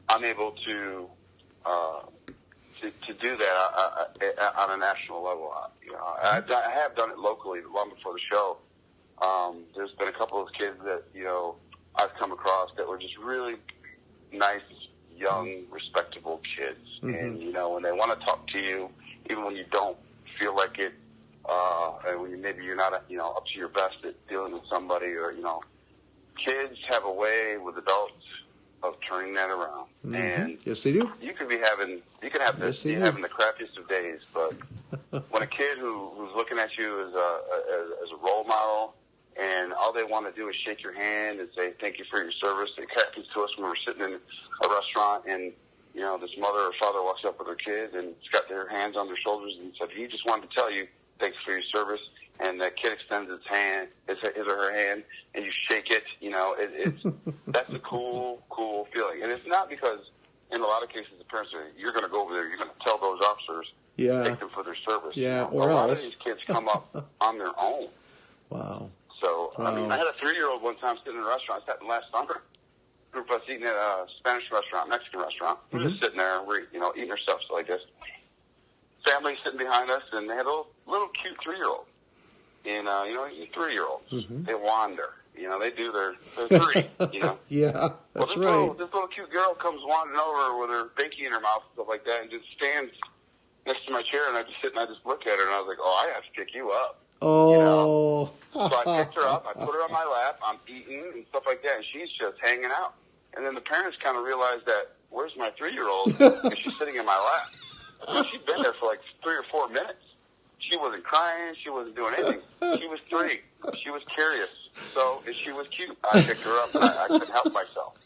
I'm able to do that on a national level. I have done it locally long before the show. There's been a couple of kids that I've come across that were just really nice, young, respectable kids. Mm-hmm. And when they want to talk to you, even when you don't feel like it, and when maybe you're not up to your best at dealing with somebody, or kids have a way with adults of turning that around. Mm-hmm. And yes, they do. You could have having the crappiest of days, but when a kid who's looking at you as a role model, and all they want to do is shake your hand and say thank you for your service. It happens to us when we're sitting in a restaurant, and this mother or father walks up with her kid and it's got their hands on their shoulders and said, he just wanted to tell you thanks for your service. And that kid extends his or her hand, and you shake it. It's that's a cool feeling. And it's not because, in a lot of cases, the parents are, you're going to go over there, you're going to tell those officers, thank them for their service. Yeah, or a else. lot of these kids come up on their own. Wow. So, I mean, I had a 3-year-old one time sitting in a restaurant. I sat in last summer. A group of us eating at a Spanish restaurant, Mexican restaurant. We're just sitting there, and we're eating our stuff. So I guess family sitting behind us, and they had a little cute 3-year-old. And, 3-year-olds, they wander. They do their 3, Yeah, that's right. This little cute girl comes wandering over with her binky in her mouth and stuff like that, and just stands next to my chair, and I just sit and I just look at her, and I was like, I have to pick you up. Oh. So I picked her up, I put her on my lap, I'm eating and stuff like that, and she's just hanging out. And then the parents kind of realized that, where's my 3-year-old? And she's sitting in my lap. And she'd been there for like 3 or 4 minutes. She wasn't crying. She wasn't doing anything. She was 3. She was curious. So she was cute. I picked her up, and I couldn't help myself.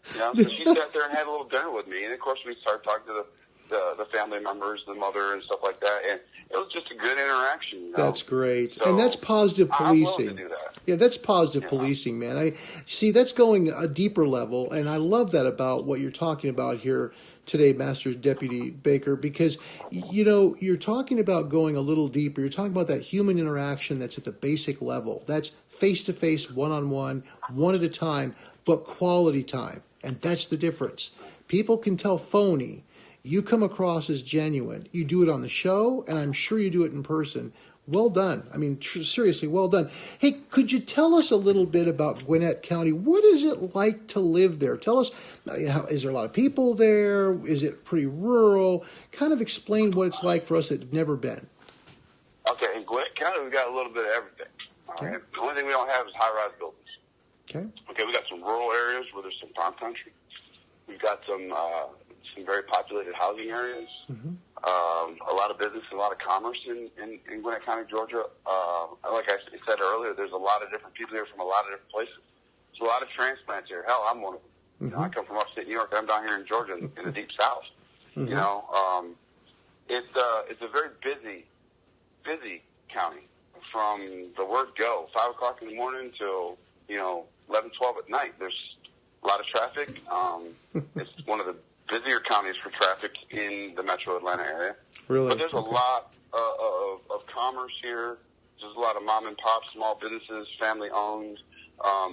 So she sat there and had a little dinner with me. And, of course, we started talking to the family members, the mother and stuff like that. And it was just a good interaction. That's great. So and that's positive policing. I'm willing to do that. Yeah, that's positive policing, man. I see that's going a deeper level, and I love that about what you're talking about here today, Master Deputy Baker, because, you're talking about going a little deeper. You're talking about that human interaction that's at the basic level. That's face-to-face, one-on-one, one at a time, but quality time. And that's the difference. People can tell phony. You come across as genuine. You do it on the show, and I'm sure you do it in person. Well done. I mean, seriously, well done. Hey, could you tell us a little bit about Gwinnett County? What is it like to live there? Tell us, is there a lot of people there? Is it pretty rural? Kind of explain what it's like for us that have never been. Okay, in Gwinnett County, we've got a little bit of everything. Okay. Right? The only thing we don't have is high-rise buildings. Okay, we got some rural areas where there's some farm country. We've got some very populated housing areas. A lot of business, a lot of commerce in Gwinnett County, Georgia. Like I said earlier, there's a lot of different people here from a lot of different places. There's a lot of transplants here. Hell, I'm one of them. I come from upstate New York. I'm down here in Georgia in the deep south. It's a very busy county from the word go, 5 o'clock in the morning till 11, 12 at night. There's a lot of traffic. It's one of the busier counties for traffic in the metro Atlanta area. Really? But there's a lot of commerce here. There's a lot of mom and pop, small businesses, family owned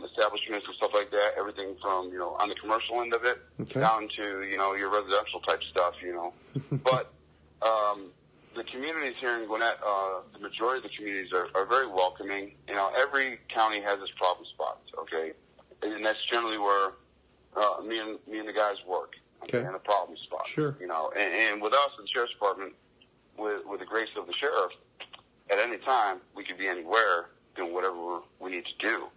establishments and stuff like that. Everything from, on the commercial end of it down to, your residential type stuff, But the communities here in Gwinnett, the majority of the communities are very welcoming. You know, every county has its problem spots, okay? And that's generally where me and the guys work, okay, in the problem spot. Sure. You know, and with us in the Sheriff's Department, with the grace of the Sheriff, at any time, we could be anywhere doing whatever we need to do.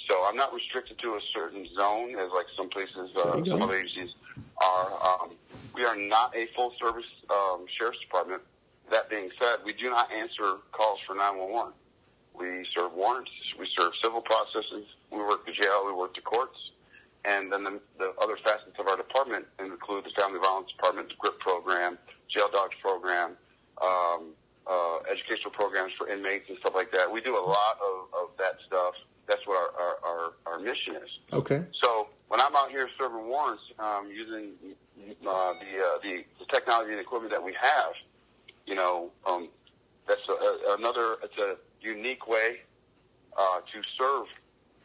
So I'm not restricted to a certain zone, as like some places, some other agencies are. We are not a full-service Sheriff's Department. That being said, we do not answer calls for 911. We serve warrants. We serve civil processes. We work the jail. We work the courts. And then the other facets of our department include the Family Violence Department, the GRIP program, Jail Dogs program, educational programs for inmates and stuff like that. We do a lot of that stuff. That's what our mission is. Okay. So when I'm out here serving warrants, using the technology and equipment that we have, you know, that's it's a unique way to serve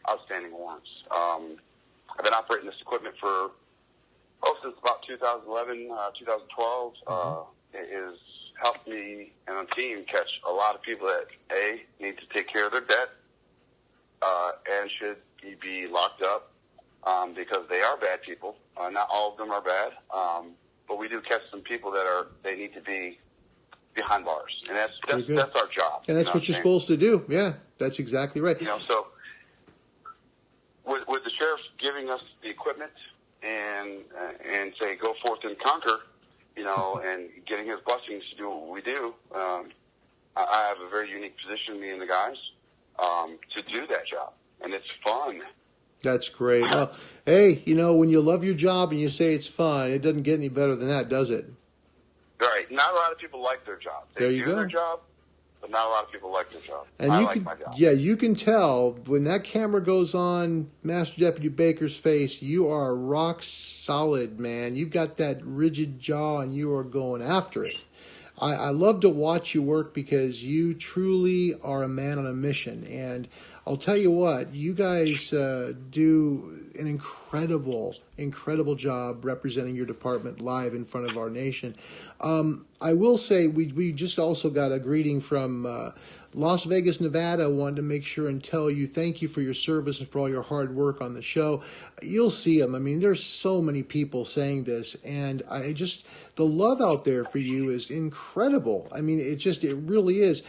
outstanding warrants. I've been operating this equipment since about 2011, 2012. It has helped me and the team catch a lot of people that, A, need to take care of their debt, and should be locked up because they are bad people. Not all of them are bad, but we do catch some people they need to be behind bars, and that's our job. And that's what you're supposed to do. Yeah, that's exactly right. You know, so with the sheriff giving us the equipment and say go forth and conquer, you know, and getting his blessings to do what we do, I have a very unique position, me and the guys, to do that job, and it's fun. That's great. Well, hey, you know, when you love your job and you say it's fun, it doesn't get any better than that, does it? Right. Not a lot of people like their job. They do their job, but not a lot of people like their job. And I like my job. Yeah, you can tell when that camera goes on Master Deputy Baker's face, you are rock solid, man. You've got that rigid jaw and you are going after it. I love to watch you work because you truly are a man on a mission. And I'll tell you what, you guys do an incredible job representing your department live in front of our nation. I will say we just also got a greeting from Las Vegas, Nevada. I wanted to make sure and tell you thank you for your service and for all your hard work on the show. You'll see them. I mean, there's so many people saying this, and the love out there for you is incredible. I mean, it really is.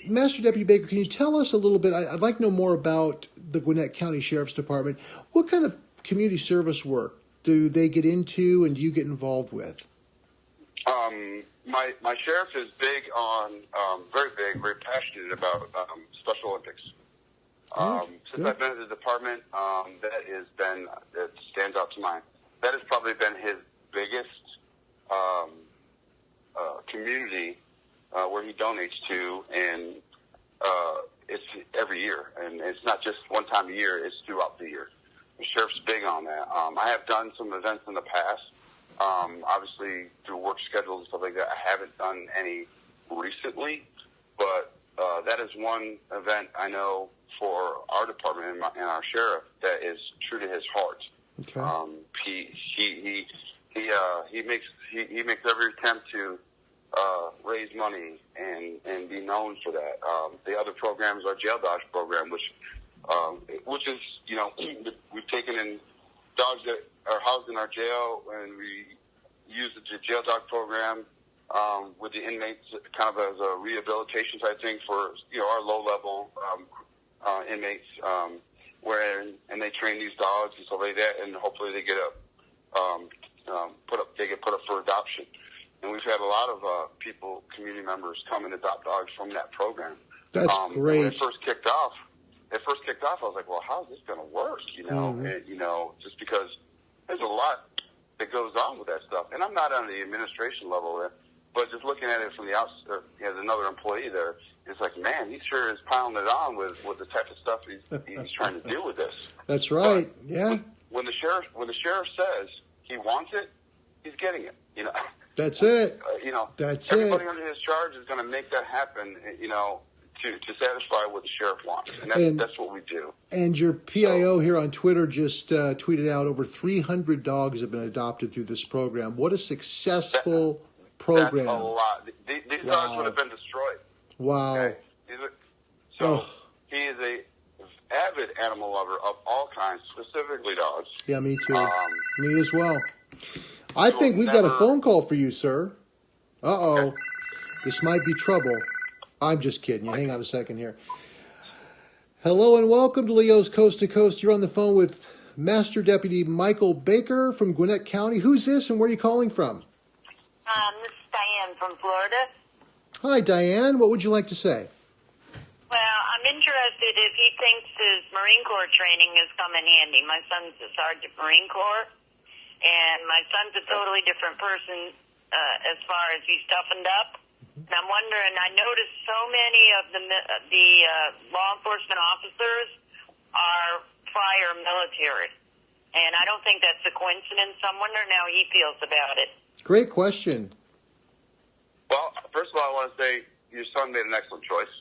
Master Deputy Baker, can you tell us a little bit? I'd like to know more about the Gwinnett County Sheriff's Department. What kind of community service work do they get into and do you get involved with? My sheriff is big on, very passionate about Special Olympics. Since I've been in the department, that stands out to mind. That has probably been his biggest community where he donates to, and it's every year. And it's not just one time a year, it's throughout the year. The sheriff's big on that. I have done some events in the past. Obviously, through work schedules and stuff like that, I haven't done any recently, but that is one event I know for our department and our sheriff that is true to his heart. Okay. He makes every attempt to raise money and be known for that. The other programs, our Jail Dogs program, which is, you know, we've taken in dogs that are housed in our jail, and we use the Jail Dog program with the inmates kind of as a rehabilitation type thing for, you know, our low-level inmates, and they train these dogs and stuff like that, and hopefully they get put up for adoption. And we've had a lot of community members come and adopt dogs from that program. That's great. When it first kicked off, I was like, well, how is this going to work? You know, and, you know, just because there's a lot that goes on with that stuff. And I'm not on the administration level, but just looking at it from the outside, as another employee there, it's like, man, he sure is piling it on with the type of stuff he's trying to do with this. That's right. But yeah. When the sheriff says he wants it, he's getting it. You know. That's it. You know. That's everybody it. under his charge is going to make that happen. You know. To satisfy what the sheriff wants. And that's what we do. And your PIO here on Twitter just tweeted out over 300 dogs have been adopted through this program. What a successful program. That's a lot. These stars would have been destroyed. Wow. Okay? He is a avid animal lover of all kinds, specifically dogs. Yeah, me too. Me as well. I think we've got a phone call for you, sir. Uh-oh. Okay. This might be trouble. I'm just kidding you. Hang on a second here. Hello and welcome to Leo's Coast to Coast. You're on the phone with Master Deputy Michael Baker from Gwinnett County. Who's this and where are you calling from? This is Diane from Florida. Hi, Diane. What would you like to say? Well, I'm interested if he thinks his Marine Corps training has come in handy. My son's a Sergeant Marine Corps, and my son's a totally different person as far as he's toughened up. And I'm wondering, I noticed so many of the law enforcement officers are prior military, and I don't think that's a coincidence. I'm wondering how he feels about it. Great question. Well, first of all, I want to say your son made an excellent choice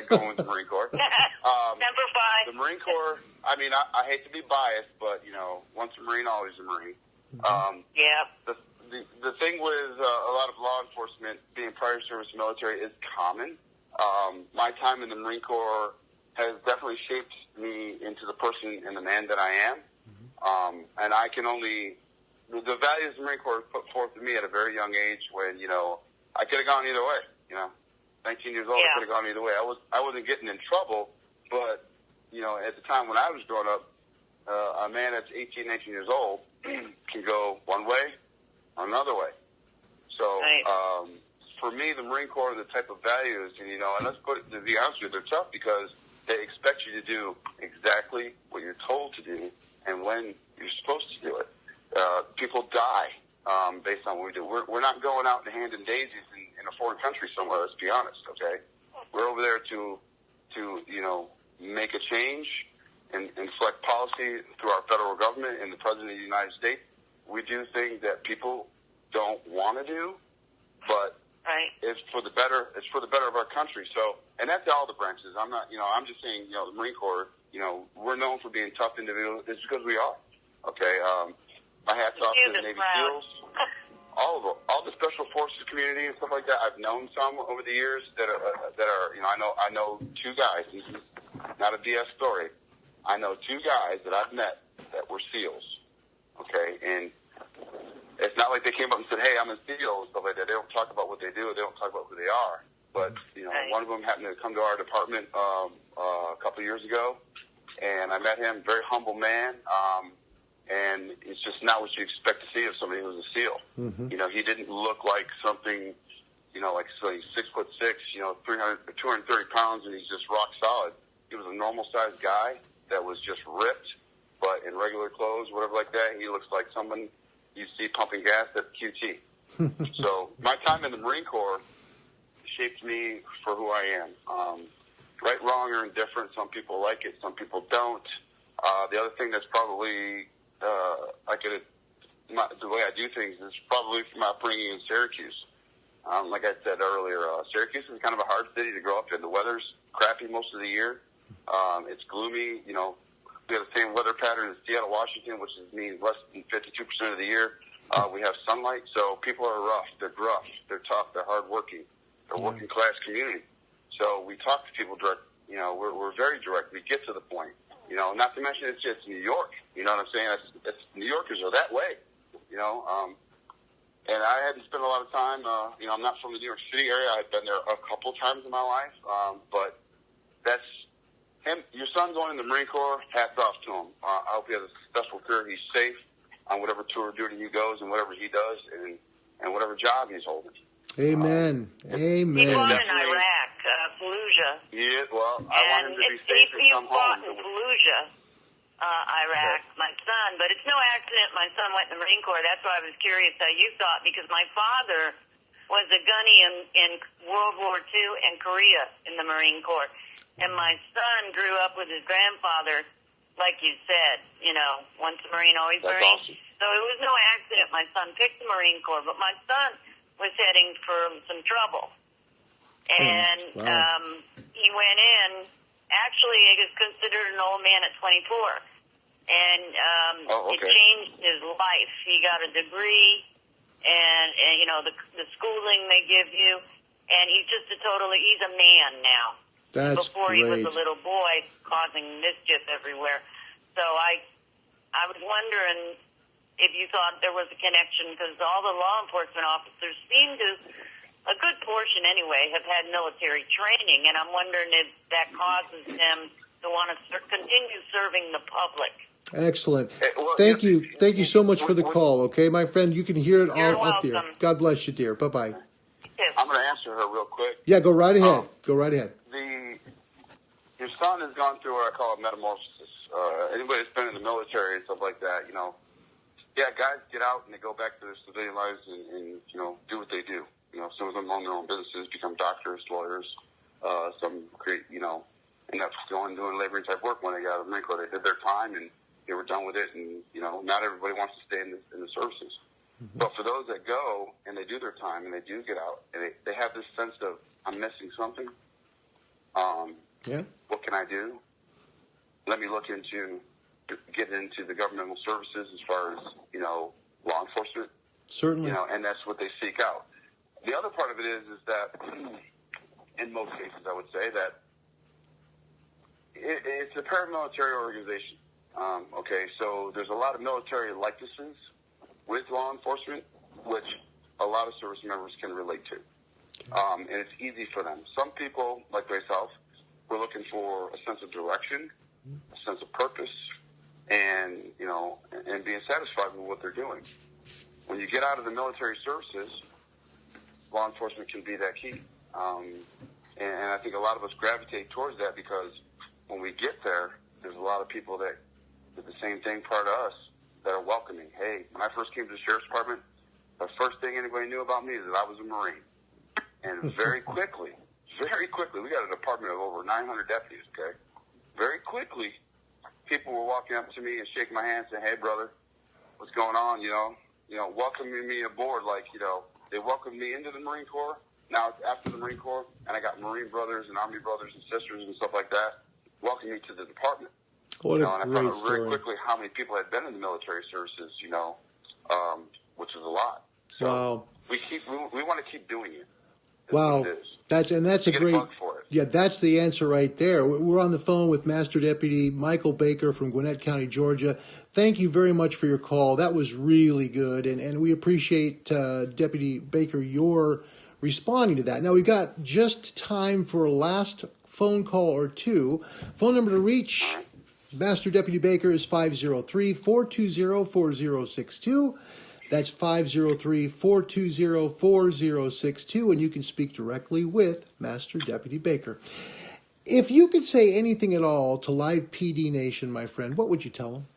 going with the Marine Corps. Number 5. The Marine Corps, I mean, I hate to be biased, but, you know, once a Marine, always a Marine. Yeah. The thing with a lot of law enforcement being prior service military is common. My time in the Marine Corps has definitely shaped me into the person and the man that I am. And I can only, the values the Marine Corps put forth to me at a very young age when, you know, I could have gone either way, you know. 19 years old, I could have gone either way. I wasn't getting in trouble, but, you know, at the time when I was growing up, a man that's 18, 19 years old can go one way or another way. So, for me, the Marine Corps, the type of values, and, you know, and let's put it, to be honest with you, they're tough because they expect you to do exactly what you're told to do and when you're supposed to do it. People die based on what we do. We're not going out and handing daisies in a foreign country somewhere, let's be honest, okay? We're over there to you know, make a change and select policy through our federal government and the President of the United States. We do things that people don't want to do, but it's for the better. It's for the better of our country. So, and that's all the branches. I'm not, you know, I'm just saying, you know, the Marine Corps, you know, we're known for being tough individuals. It's because we are. Okay. My hat's off to the Navy SEALs, all of them, all the Special Forces community and stuff like that. I've known some over the years that are, you know, I know 2 guys. This is not a BS story. I know 2 guys that I've met that were SEALs. Okay, and it's not like they came up and said, "Hey, I'm a SEAL" and stuff like that. They don't talk about what they do. They don't talk about who they are. But you know, one of them happened to come to our department a couple of years ago, and I met him. Very humble man. And it's just not what you expect to see of somebody who's a SEAL. You know, he didn't look like something, you know, like so he's 6'6", you know, 230 pounds, and he's just rock solid. He was a normal sized guy that was just ripped, but in regular clothes, whatever like that, he looks like someone you see pumping gas at QT. So my time in the Marine Corps shaped me for who I am. Right, wrong, or indifferent. Some people like it, some people don't. The other thing that's probably the way I do things is probably from my upbringing in Syracuse. Like I said earlier, Syracuse is kind of a hard city to grow up in. The weather's crappy most of the year. It's gloomy. You know, we have the same weather pattern as Seattle, Washington, which means less than 52% of the year. We have sunlight, so people are rough. They're gruff. They're tough. They're hardworking. They're a working class community. So we talk to people direct. You know, we're very direct. We get to the point. You know, not to mention it's just New York. You know what I'm saying? It's New Yorkers are that way. You know, and I hadn't spent a lot of time. You know, I'm not from the New York City area. I've been there a couple times in my life, but that's him. Your son going in the Marine Corps. Hats off to him. I hope he has a successful career. He's safe on whatever tour of duty he goes and whatever he does and whatever job he's holding. Amen. Amen. He fought in Iraq, Fallujah. Yeah, well, I want him to be safe and come home. He fought in Fallujah, Iraq, my son. But it's no accident my son went in the Marine Corps. That's why I was curious how you thought, because my father was a gunny in World War II and Korea in the Marine Corps. And my son grew up with his grandfather, like you said, you know, once a Marine, always That's Marine. Awesome. So it was no accident my son picked the Marine Corps. But my son was heading for some trouble. And he went in. Actually, he was considered an old man at 24. And it changed his life. He got a degree and you know, the schooling they give you. And he's just he's a man now. That's Before great. he was a little boy causing mischief everywhere. So I was wondering if you thought there was a connection, because all the law enforcement officers seem to, a good portion anyway, have had military training, and I'm wondering if that causes them to want to continue serving the public. Excellent. Well, Thank you so much for the call, okay, my friend? You can hear it You're all up there. welcome. God bless you, dear. Bye-bye. I'm going to answer her real quick. Yeah, go right ahead. Go right ahead. Your son has gone through what I call a metamorphosis. Anybody that's been in the military and stuff like that, you know, yeah, guys get out and they go back to their civilian lives and you know, do what they do. You know, some of them own their own businesses, become doctors, lawyers. Some create, you know, end up going doing laboring type work when they got out of the Marine Corps. They did their time and they were done with it. And you know, not everybody wants to stay in the services. Mm-hmm. But for those that go and they do their time and they do get out, and they have this sense of, I'm missing something. Yeah. What can I do? Let me look into getting into the governmental services as far as, you know, law enforcement. Certainly. You know, and that's what they seek out. The other part of it is that in most cases, I would say that it's a paramilitary organization. Okay, so there's a lot of military likenesses with law enforcement, which a lot of service members can relate to. And it's easy for them. Some people, like myself, we're looking for a sense of direction, a sense of purpose, and, you know, and being satisfied with what they're doing. When you get out of the military services, law enforcement can be that key. And I think a lot of us gravitate towards that because when we get there, there's a lot of people that did the same thing prior to us that are welcoming. Hey, when I first came to the Sheriff's Department, the first thing anybody knew about me is that I was a Marine. And very quickly, we got a department of over 900 deputies, okay? Very quickly, people were walking up to me and shaking my hand saying, hey, brother, what's going on, you know, welcoming me aboard. Like, you know, they welcomed me into the Marine Corps. Now it's after the Marine Corps, and I got Marine brothers and Army brothers and sisters and stuff like that welcoming me to the department. What a and I great found out story. very quickly how many people had been in the military services, you know, which is a lot. So wow. we want to keep doing it. Wow, that's a great. Yeah, that's the answer right there. We're on the phone with Master Deputy Michael Baker from Gwinnett County, Georgia. Thank you very much for your call. That was really good, and we appreciate Deputy Baker your responding to that. Now we've got just time for a last phone call or two. Phone number to reach Master Deputy Baker is 503-420-4062. That's 503-420-4062, and you can speak directly with Master Deputy Baker. If you could say anything at all to Live PD Nation, my friend, what would you tell them?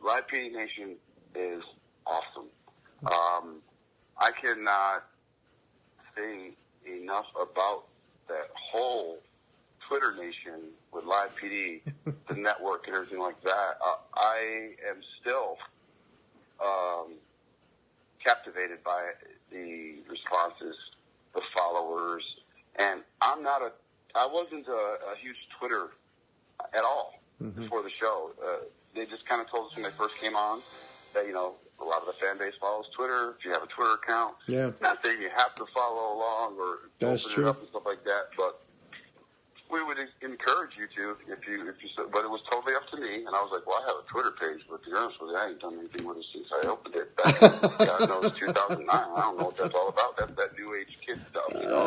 Live PD Nation is awesome. I cannot say enough about that whole Twitter nation with Live PD, the network and everything like that. I am still captivated by the responses, the followers, and I wasn't a huge Twitter at all before the show. They just kind of told us when they first came on that, you know, a lot of the fan base follows Twitter. If you have a Twitter account, not saying you have to follow along or That's open true. it up and stuff like that, but we would encourage you to, if you but it was totally up to me, and I was like, well, I have a Twitter page, but to be honest with you, I ain't done anything with it since I opened it back in, God knows, 2009. I don't know what that's all about. That's that new age kid stuff, you know.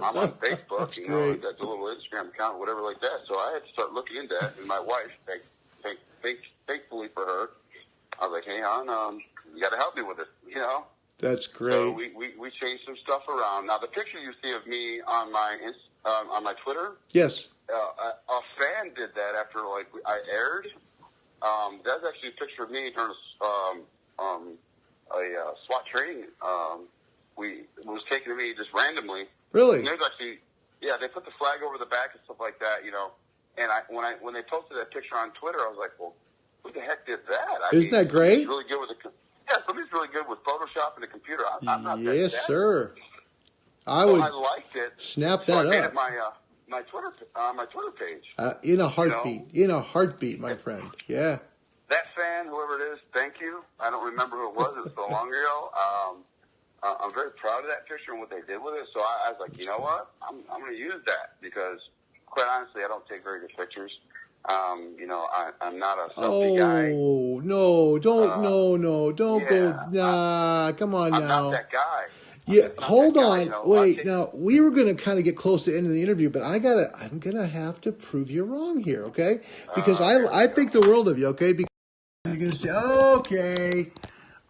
I'm on Facebook, you know, and got the little Instagram account, whatever like that, so I had to start looking into that, and my wife, thankfully for her, I was like, hey, hon, you got to help me with it, you know. That's great. So we changed some stuff around. Now, the picture you see of me on my Twitter, yes, a fan did that after I aired. That's actually a picture of me during a SWAT training. It was taken to me just randomly. Really? And there's actually, they put the flag over the back and stuff like that, you know. And when they posted that picture on Twitter, I was like, well, who the heck did that? Isn't that great? Really good with somebody's really good with Photoshop and the computer. I'm not that yes, bad. sir. I liked it. Snap so that I made up. it my Twitter page. In a heartbeat, my friend. Yeah. that fan, whoever it is, thank you. I don't remember who it was. It was so long ago. I'm very proud of that picture and what they did with it. So I was like, you know what? I'm going to use that because, quite honestly, I don't take very good pictures. I'm not a selfie guy. Oh, no, don't go. Nah, come on I'm now. not that guy. Yeah, hold guy, on. Wait, now we were going to kind of get close to the end of the interview, but I'm gonna have to prove you wrong here, okay? Because I think the world of you, okay? Because you're going to say, okay,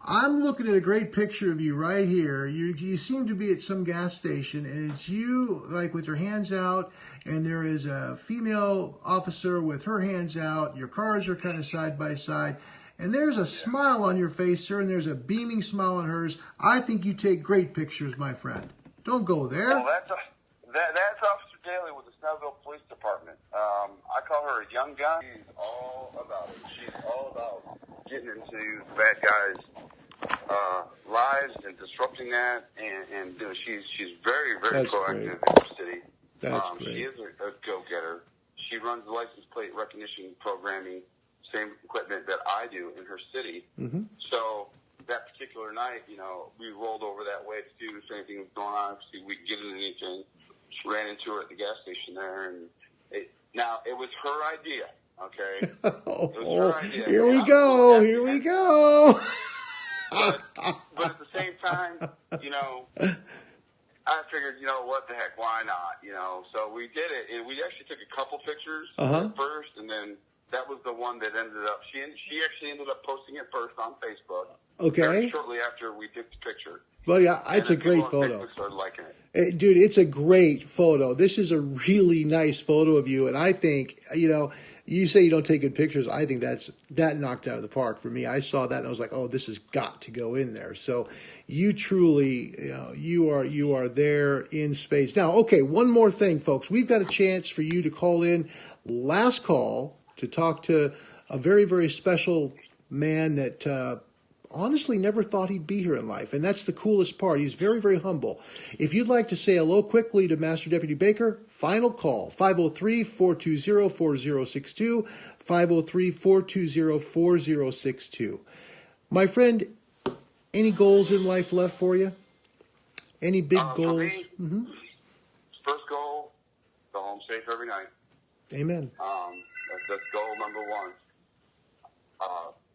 I'm looking at a great picture of you right here. You seem to be at some gas station, and it's you like with your hands out, and there is a female officer with her hands out. Your cars are kind of side by side. And there's a smile on your face, sir, and there's a beaming smile on hers. I think you take great pictures, my friend. Don't go there. Well, that's Officer Daly with the Snellville Police Department. I call her a young gun. She's all about it. She's all about getting into bad guys' lives and disrupting that. And she's very, very That's proactive great. in her city. That's great. She is a go-getter. She runs the license plate recognition programming, same equipment that I do in her city. Mm-hmm. So that particular night, we rolled over that way to see if anything was going on, see if we could get into anything. She ran into her at the gas station there, and it was her idea, okay? It was her idea. Here we go. But at the same time, I figured, what the heck, why not? So we did it, and we actually took a couple pictures at first, and then that was the one that ended up. She actually ended up posting it first on Facebook. Okay. Very shortly after we took the picture. Buddy, it's a great photo. Facebook started liking it. Dude, it's a great photo. This is a really nice photo of you, and I think you say you don't take good pictures. I think that knocked out of the park for me. I saw that and I was like, oh, this has got to go in there. So you truly, you are there in space. Now, okay, one more thing, folks. We've got a chance for you to call in. Last call to talk to a very, very special man that honestly never thought he'd be here in life. And that's the coolest part. He's very, very humble. If you'd like to say hello quickly to Master Deputy Baker, final call, 503-420-4062, 503-420-4062. My friend, any goals in life left for you? Any big goals? Me, first goal, go home safe every night. Amen. That's goal number one.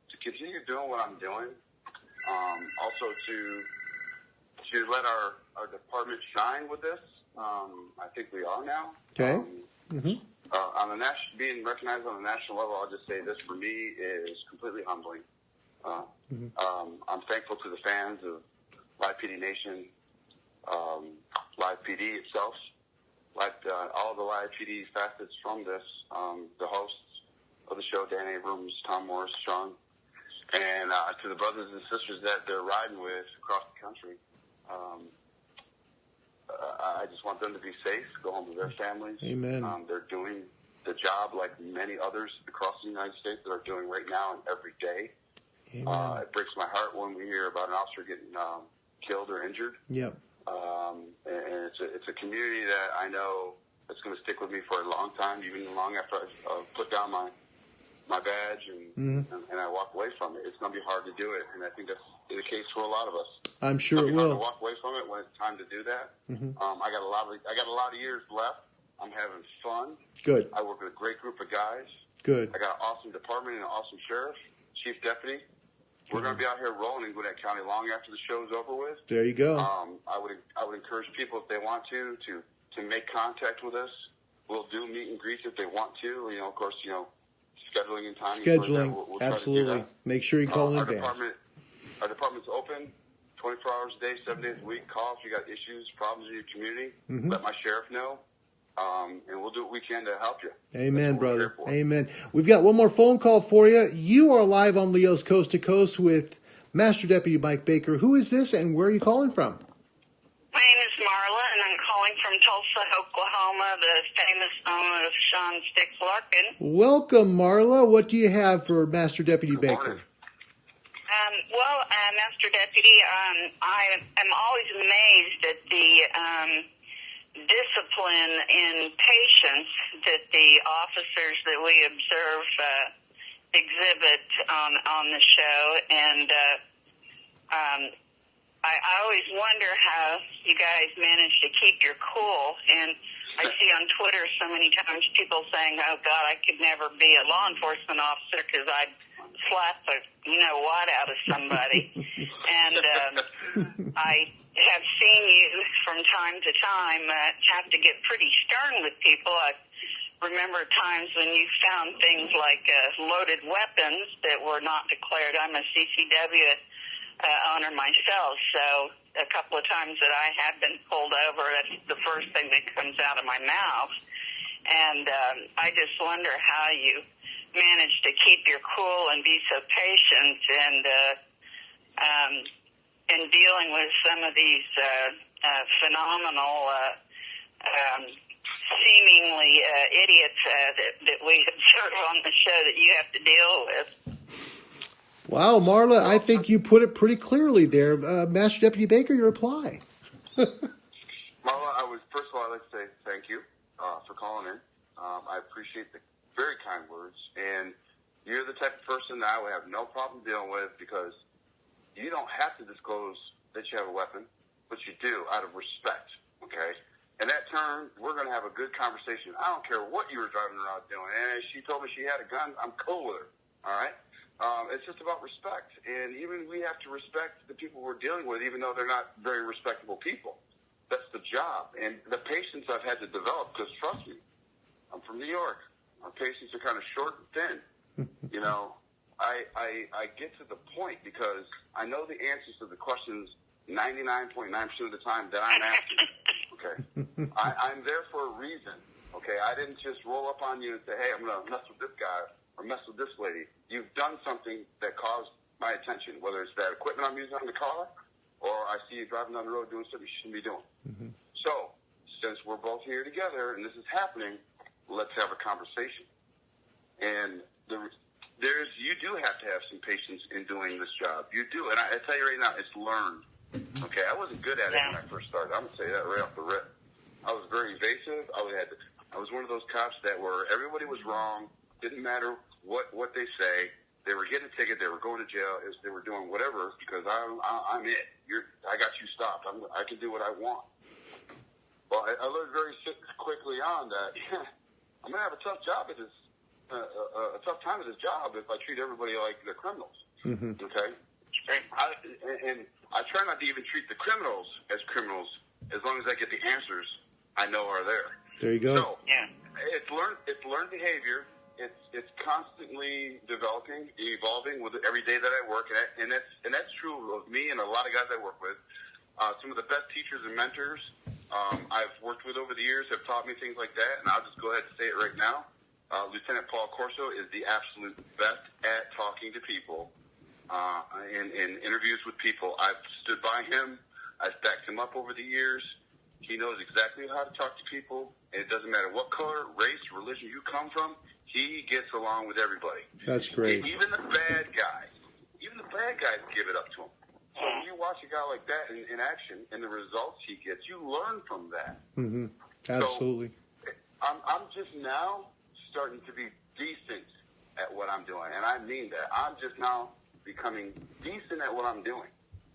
To continue doing what I'm doing. Also to let our department shine with this. I think we are now. Okay. On the being recognized on the national level, I'll just say this for me is completely humbling. I'm thankful to the fans of Live PD Nation, Live PD itself, all the Live PD facets from this, the hosts of the show, Dan Abrams, Tom Morris, Sean, and to the brothers and sisters that they're riding with across the country. I just want them to be safe, go home to their families. Amen. They're doing the job like many others across the United States that are doing right now and every day. It breaks my heart when we hear about an officer getting killed or injured. Yep. And it's a community that I know that's going to stick with me for a long time, even long after I've put down my badge and I walk away from it. It's going to be hard to do it, and I think that's the case for a lot of us. I'm sure it will. Hard to walk away from it when it's time to do that. I got a lot of years left. I'm having fun. Good. I work with a great group of guys. Good. I got an awesome department and an awesome sheriff, chief deputy. We're going to be out here rolling in Gwinnett County long after the show's over with. There you go. I would encourage people if they want to make contact with us. We'll do meet and greets if they want to. Of course, scheduling and timing. Scheduling, we'll absolutely. Make sure you call in advance. Our department's open 24 hours a day, 7 days a week. Call if you got issues, problems in your community. Let my sheriff know. And we'll do what we can to help you. Amen, brother. Amen. We've got one more phone call for you. You are live on Leo's Coast to Coast with Master Deputy Mike Baker. Who is this and where are you calling from? My name is Marla, and I'm calling from Tulsa, Oklahoma, the famous owner of Sean Sticks Larkin. Welcome, Marla. What do you have for Master Deputy Baker? Master Deputy, I am always amazed at the discipline and patience that the officers that we observe exhibit on the show, and I always wonder how you guys manage to keep your cool. And I see on Twitter so many times people saying, "Oh God, I could never be a law enforcement officer because I'd slap the what out of somebody." And I have seen you from time to time have to get pretty stern with people. I remember times when you found things like loaded weapons that were not declared. I'm a CCW owner myself, so a couple of times that I have been pulled over, that's the first thing that comes out of my mouth. And I just wonder how you manage to keep your cool and be so patient and dealing with some of these phenomenal seemingly idiots that we observe on the show that you have to deal with. Wow, Marla, I think you put it pretty clearly there. Master Deputy Baker, your reply. Marla, first of all, I'd like to say thank you for calling in. I appreciate the very kind words, and you're the type of person that I would have no problem dealing with because you don't have to disclose that you have a weapon, but you do out of respect, okay? In that turn, we're going to have a good conversation. I don't care what you were driving around doing. And if she told me she had a gun, I'm cool with her, all right? It's just about respect. And even we have to respect the people we're dealing with, even though they're not very respectable people. That's the job. And the patience I've had to develop, because trust me, I'm from New York. Our patients are kind of short and thin. You know, I get to the point because I know the answers to the questions 99.9% of the time that I'm asking. Okay. I'm there for a reason. Okay. I didn't just roll up on you and say, hey, I'm going to mess with this guy or mess with this lady. You've done something that caused my attention, whether it's that equipment I'm using on the car or I see you driving down the road doing something you shouldn't be doing. Mm-hmm. So since we're both here together and this is happening, let's have a conversation. And you do have to have some patience in doing this job. You do. And I tell you right now, it's learned. Okay, I wasn't good at it when I first started. I'm going to say that right off the rip. I was very evasive. I was one of those cops that were, everybody was wrong. Didn't matter what they say. They were getting a ticket. They were going to jail. They were doing whatever because I'm it. I got you stopped. I can do what I want. Well, I learned very quickly on that I'm going to have a tough job at this, a tough time at this job if I treat everybody like they're criminals. Mm-hmm. Okay? And I try not to even treat the criminals as criminals as long as I get the answers I know are there. There you go. So, yeah. It's learned behavior. It's constantly developing, evolving with every day that I work at, and that's true of me and a lot of guys I work with. Some of the best teachers and mentors I've worked with over the years have taught me things like that, and I'll just go ahead and say it right now. Lieutenant Paul Corso is the absolute best at talking to people, in interviews with people. I've stood by him. I've backed him up over the years. He knows exactly how to talk to people, and it doesn't matter what color, race, religion you come from. He gets along with everybody. That's great. Even the bad guys give it up to him. So when you watch a guy like that in action and the results he gets, you learn from that. Mm-hmm. Absolutely. So I'm just now starting to be decent at what I'm doing, and I mean that. I'm just now becoming decent at what I'm doing.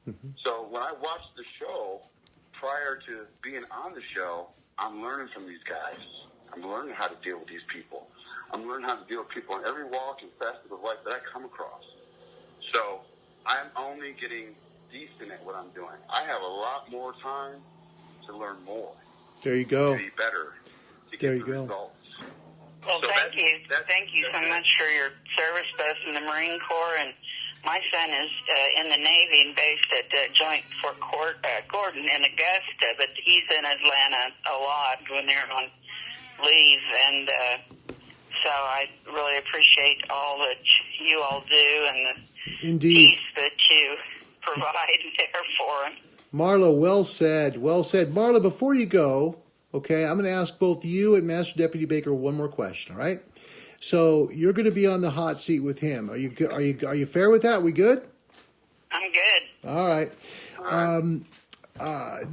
Mm-hmm. So when I watch the show, prior to being on the show, I'm learning from these guys. I'm learning how to deal with these people. I'm learning how to deal with people in every walk and facet of life that I come across. So I'm only getting decent at what I'm doing. I have a lot more time to learn more. There you go. To be better. To there get you the go. results. Well, so thank you. Thank you so much for your service, both in the Marine Corps, and my son is in the Navy and based at Joint Fort Gordon in Augusta, but he's in Atlanta a lot when they're on leave, and so I really appreciate all that you all do and the peace that you provide there for him. Marla, well said. Well said. Marla, before you go, okay, I'm going to ask both you and Master Deputy Baker one more question, all right? So you're going to be on the hot seat with him. Are you fair with that? Are we good? I'm good. All right.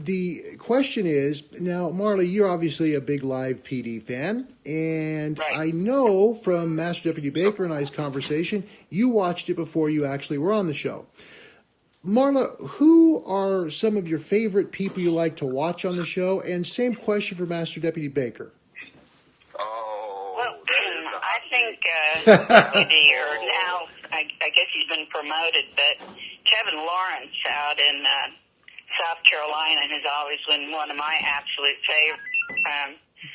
the question is, now, Marla, you're obviously a big live PD fan, and Right. I know from Master Deputy Baker and I's conversation, you watched it before you actually were on the show. Marla, who are some of your favorite people you like to watch on the show? And same question for Master Deputy Baker. Well, I think Deputy, or now, I guess he's been promoted, but Kevin Lawrence out in South Carolina has always been one of my absolute favorites.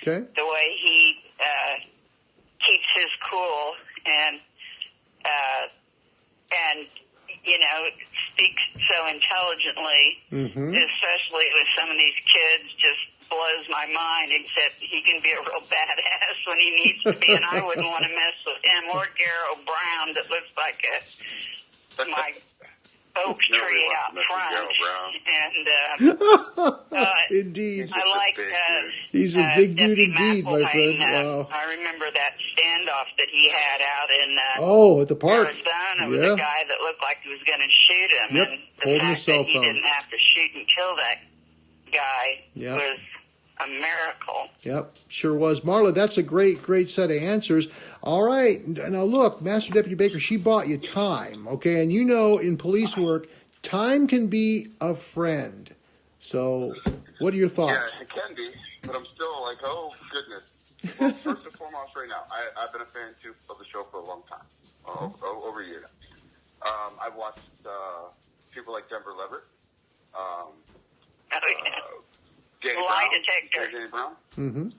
Okay. The way he keeps his cool and you know, speaks so intelligently, especially with some of these kids, just blows my mind, except he can be a real badass when he needs to be, and I wouldn't want to mess with him or Garrow Brown that looks like my oak tree out front. And Indeed. I like He's a big dude Deputy indeed, my friend. McElwain. Wow. I remember that standoff that he had out in At the park. Arizona with a guy that looked like he was going to shoot him. Yep, And the holding fact a cell that he phone. didn't have to shoot and kill that guy Yep. was a miracle. Yep, sure was. Marla, that's a great set of answers. All right. Now, look, Master Deputy Baker, she bought you time, okay? And you know in police work, time can be a friend. So what are your thoughts? Yeah, it can be, but I'm still like, oh, goodness. Well, first and foremost, right now, I've been a fan, too, of the show for a long time, over a year now. I've watched people like Denver Leverett, Danny Lie Brown, detector. Danny Brown.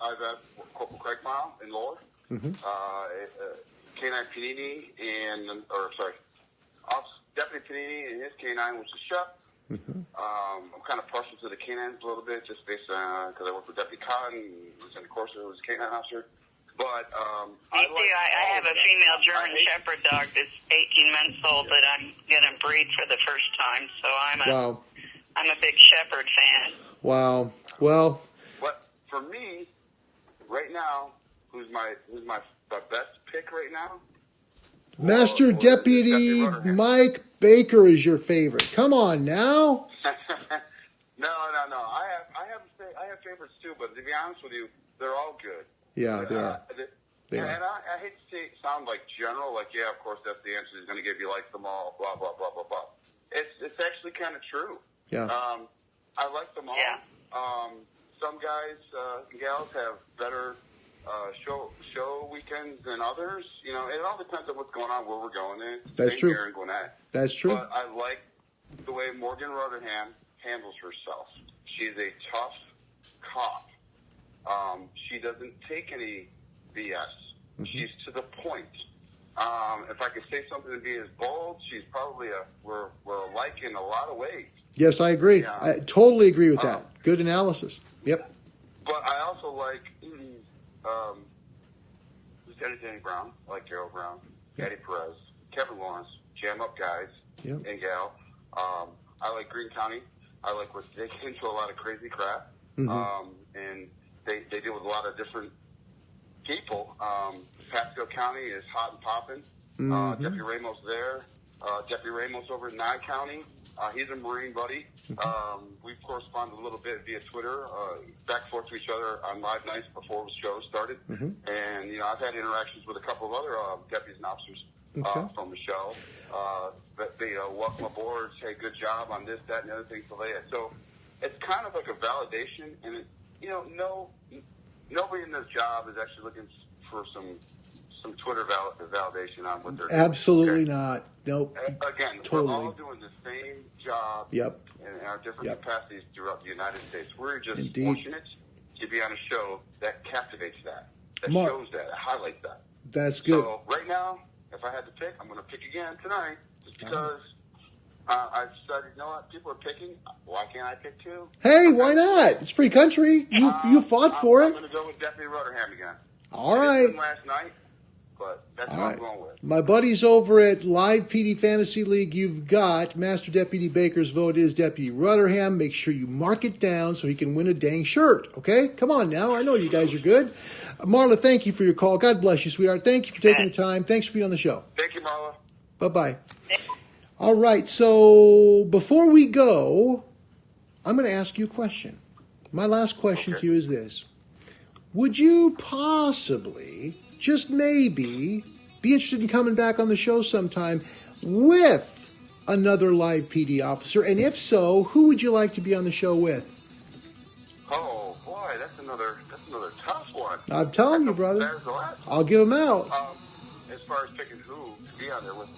I've had Corporal Craig Mile in Lore, K9 Panini, Deputy Panini and his K9, which is Shep. I'm kind of partial to the K9s a little bit, just based on, because I work with Deputy Cotton, who's in the course of his K9 officer. But Me too. I have a female German Shepherd dog that's 18 months old that I'm going to breed for the first time. So I'm a big Shepherd fan. Wow. Well, but for me, right now, who's my best pick right now? Master Deputy Mike Baker is your favorite. Come on now. No. I have favorites too, but to be honest with you, they're all good. Yeah, they are. And I hate to sound like general, like, yeah, of course, that's the answer. He's going to give you like them all, blah, blah, blah, blah, blah. It's actually kind of true. Yeah. I like them all. Yeah. Some guys and gals have better show weekends than others. You know, it all depends on what's going on, where we're going. That's true. Here in Gwinnett. That's true. But I like the way Morgan Rutherham handles herself. She's a tough cop. She doesn't take any BS. She's to the point. If I could say something to be as bold, she's probably we're alike in a lot of ways. Yes, I agree. Yeah. I totally agree with that. Good analysis. Yep. But I also like Lieutenant Danny Brown, I like Gerald Brown, Eddie Perez, Kevin Lawrence, jam up guys and gal. I like Greene County. I like what they get into a lot of crazy crap. And they deal with a lot of different people. Pasco County is hot and popping. Deputy Ramos there. Deputy Ramos over in Nye County. He's a Marine buddy. We've corresponded a little bit via Twitter, back and forth to each other on live nights before the show started. And, you know, I've had interactions with a couple of other deputies and officers from the show. They welcome aboard, say good job on this, that, and the other thing. So it's kind of like a validation. And, nobody in this job is actually looking for some Twitter validation on what they're doing. Absolutely not. Nope. Again, totally. We're all doing the same job in our different capacities throughout the United States. We're just fortunate to be on a show that captivates that shows that highlights that. That's good. So right now, if I had to pick, I'm going to pick again tonight just because I decided, you know what, people are picking. Why can't I pick too? Hey, why not? It's free country. You fought for it. I'm going to go with Deputy Rutherham again. All right. Last night. But that's what I'm going with. My buddies over at Live PD Fantasy League, you've got Master Deputy Baker's vote is Deputy Rutherham. Make sure you mark it down so he can win a dang shirt, okay? Come on now. I know you guys are good. Marla, thank you for your call. God bless you, sweetheart. Thank you for taking the time. Thanks for being on the show. Thank you, Marla. Bye-bye. All right, so before we go, I'm going to ask you a question. My last question to you is this. Would you possibly, just maybe, be interested in coming back on the show sometime with another live PD officer? And if so, who would you like to be on the show with? Oh, boy, that's another tough one. I'm telling you, brother. I'll give them out. As far as picking who to be on there with,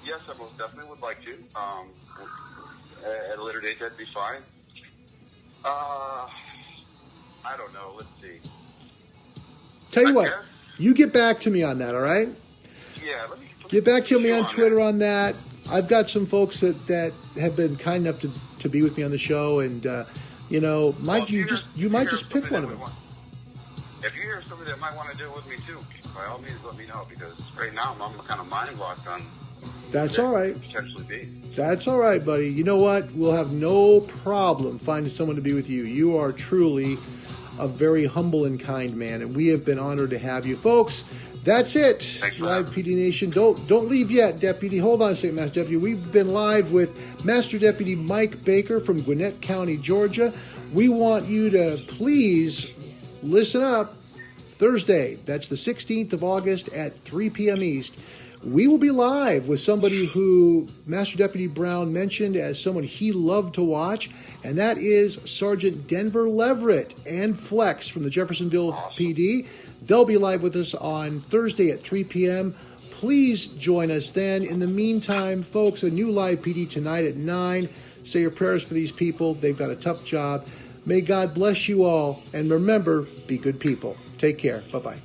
yes, I most definitely would like to. At a later date, that'd be fine. I don't know. Let's see. Tell you what, you get back to me on that, all right? Yeah, let me get back to me on Twitter on that. I've got some folks that have been kind enough to be with me on the show, and you might just pick one of them. If you hear somebody that might want to do it with me too, by all means, let me know, because right now I'm kind of mind locked on. That's all right. Potentially be. That's all right, buddy. You know what? We'll have no problem finding someone to be with you. You are truly a very humble and kind man, and we have been honored to have you, folks. That's it. Thanks, Live PD Nation. Don't leave yet, Deputy. Hold on a second, Master Deputy. We've been live with Master Deputy Mike Baker from Gwinnett County, Georgia. We want you to please listen up. Thursday, that's the 16th of August at 3 p.m. East. We will be live with somebody who Master Deputy Brown mentioned as someone he loved to watch, and that is Sergeant Denver Leverett and Flex from the Jeffersonville PD. They'll be live with us on Thursday at 3 p.m. Please join us then. In the meantime, folks, a new live PD tonight at 9. Say your prayers for these people. They've got a tough job. May God bless you all, and remember, be good people. Take care. Bye-bye.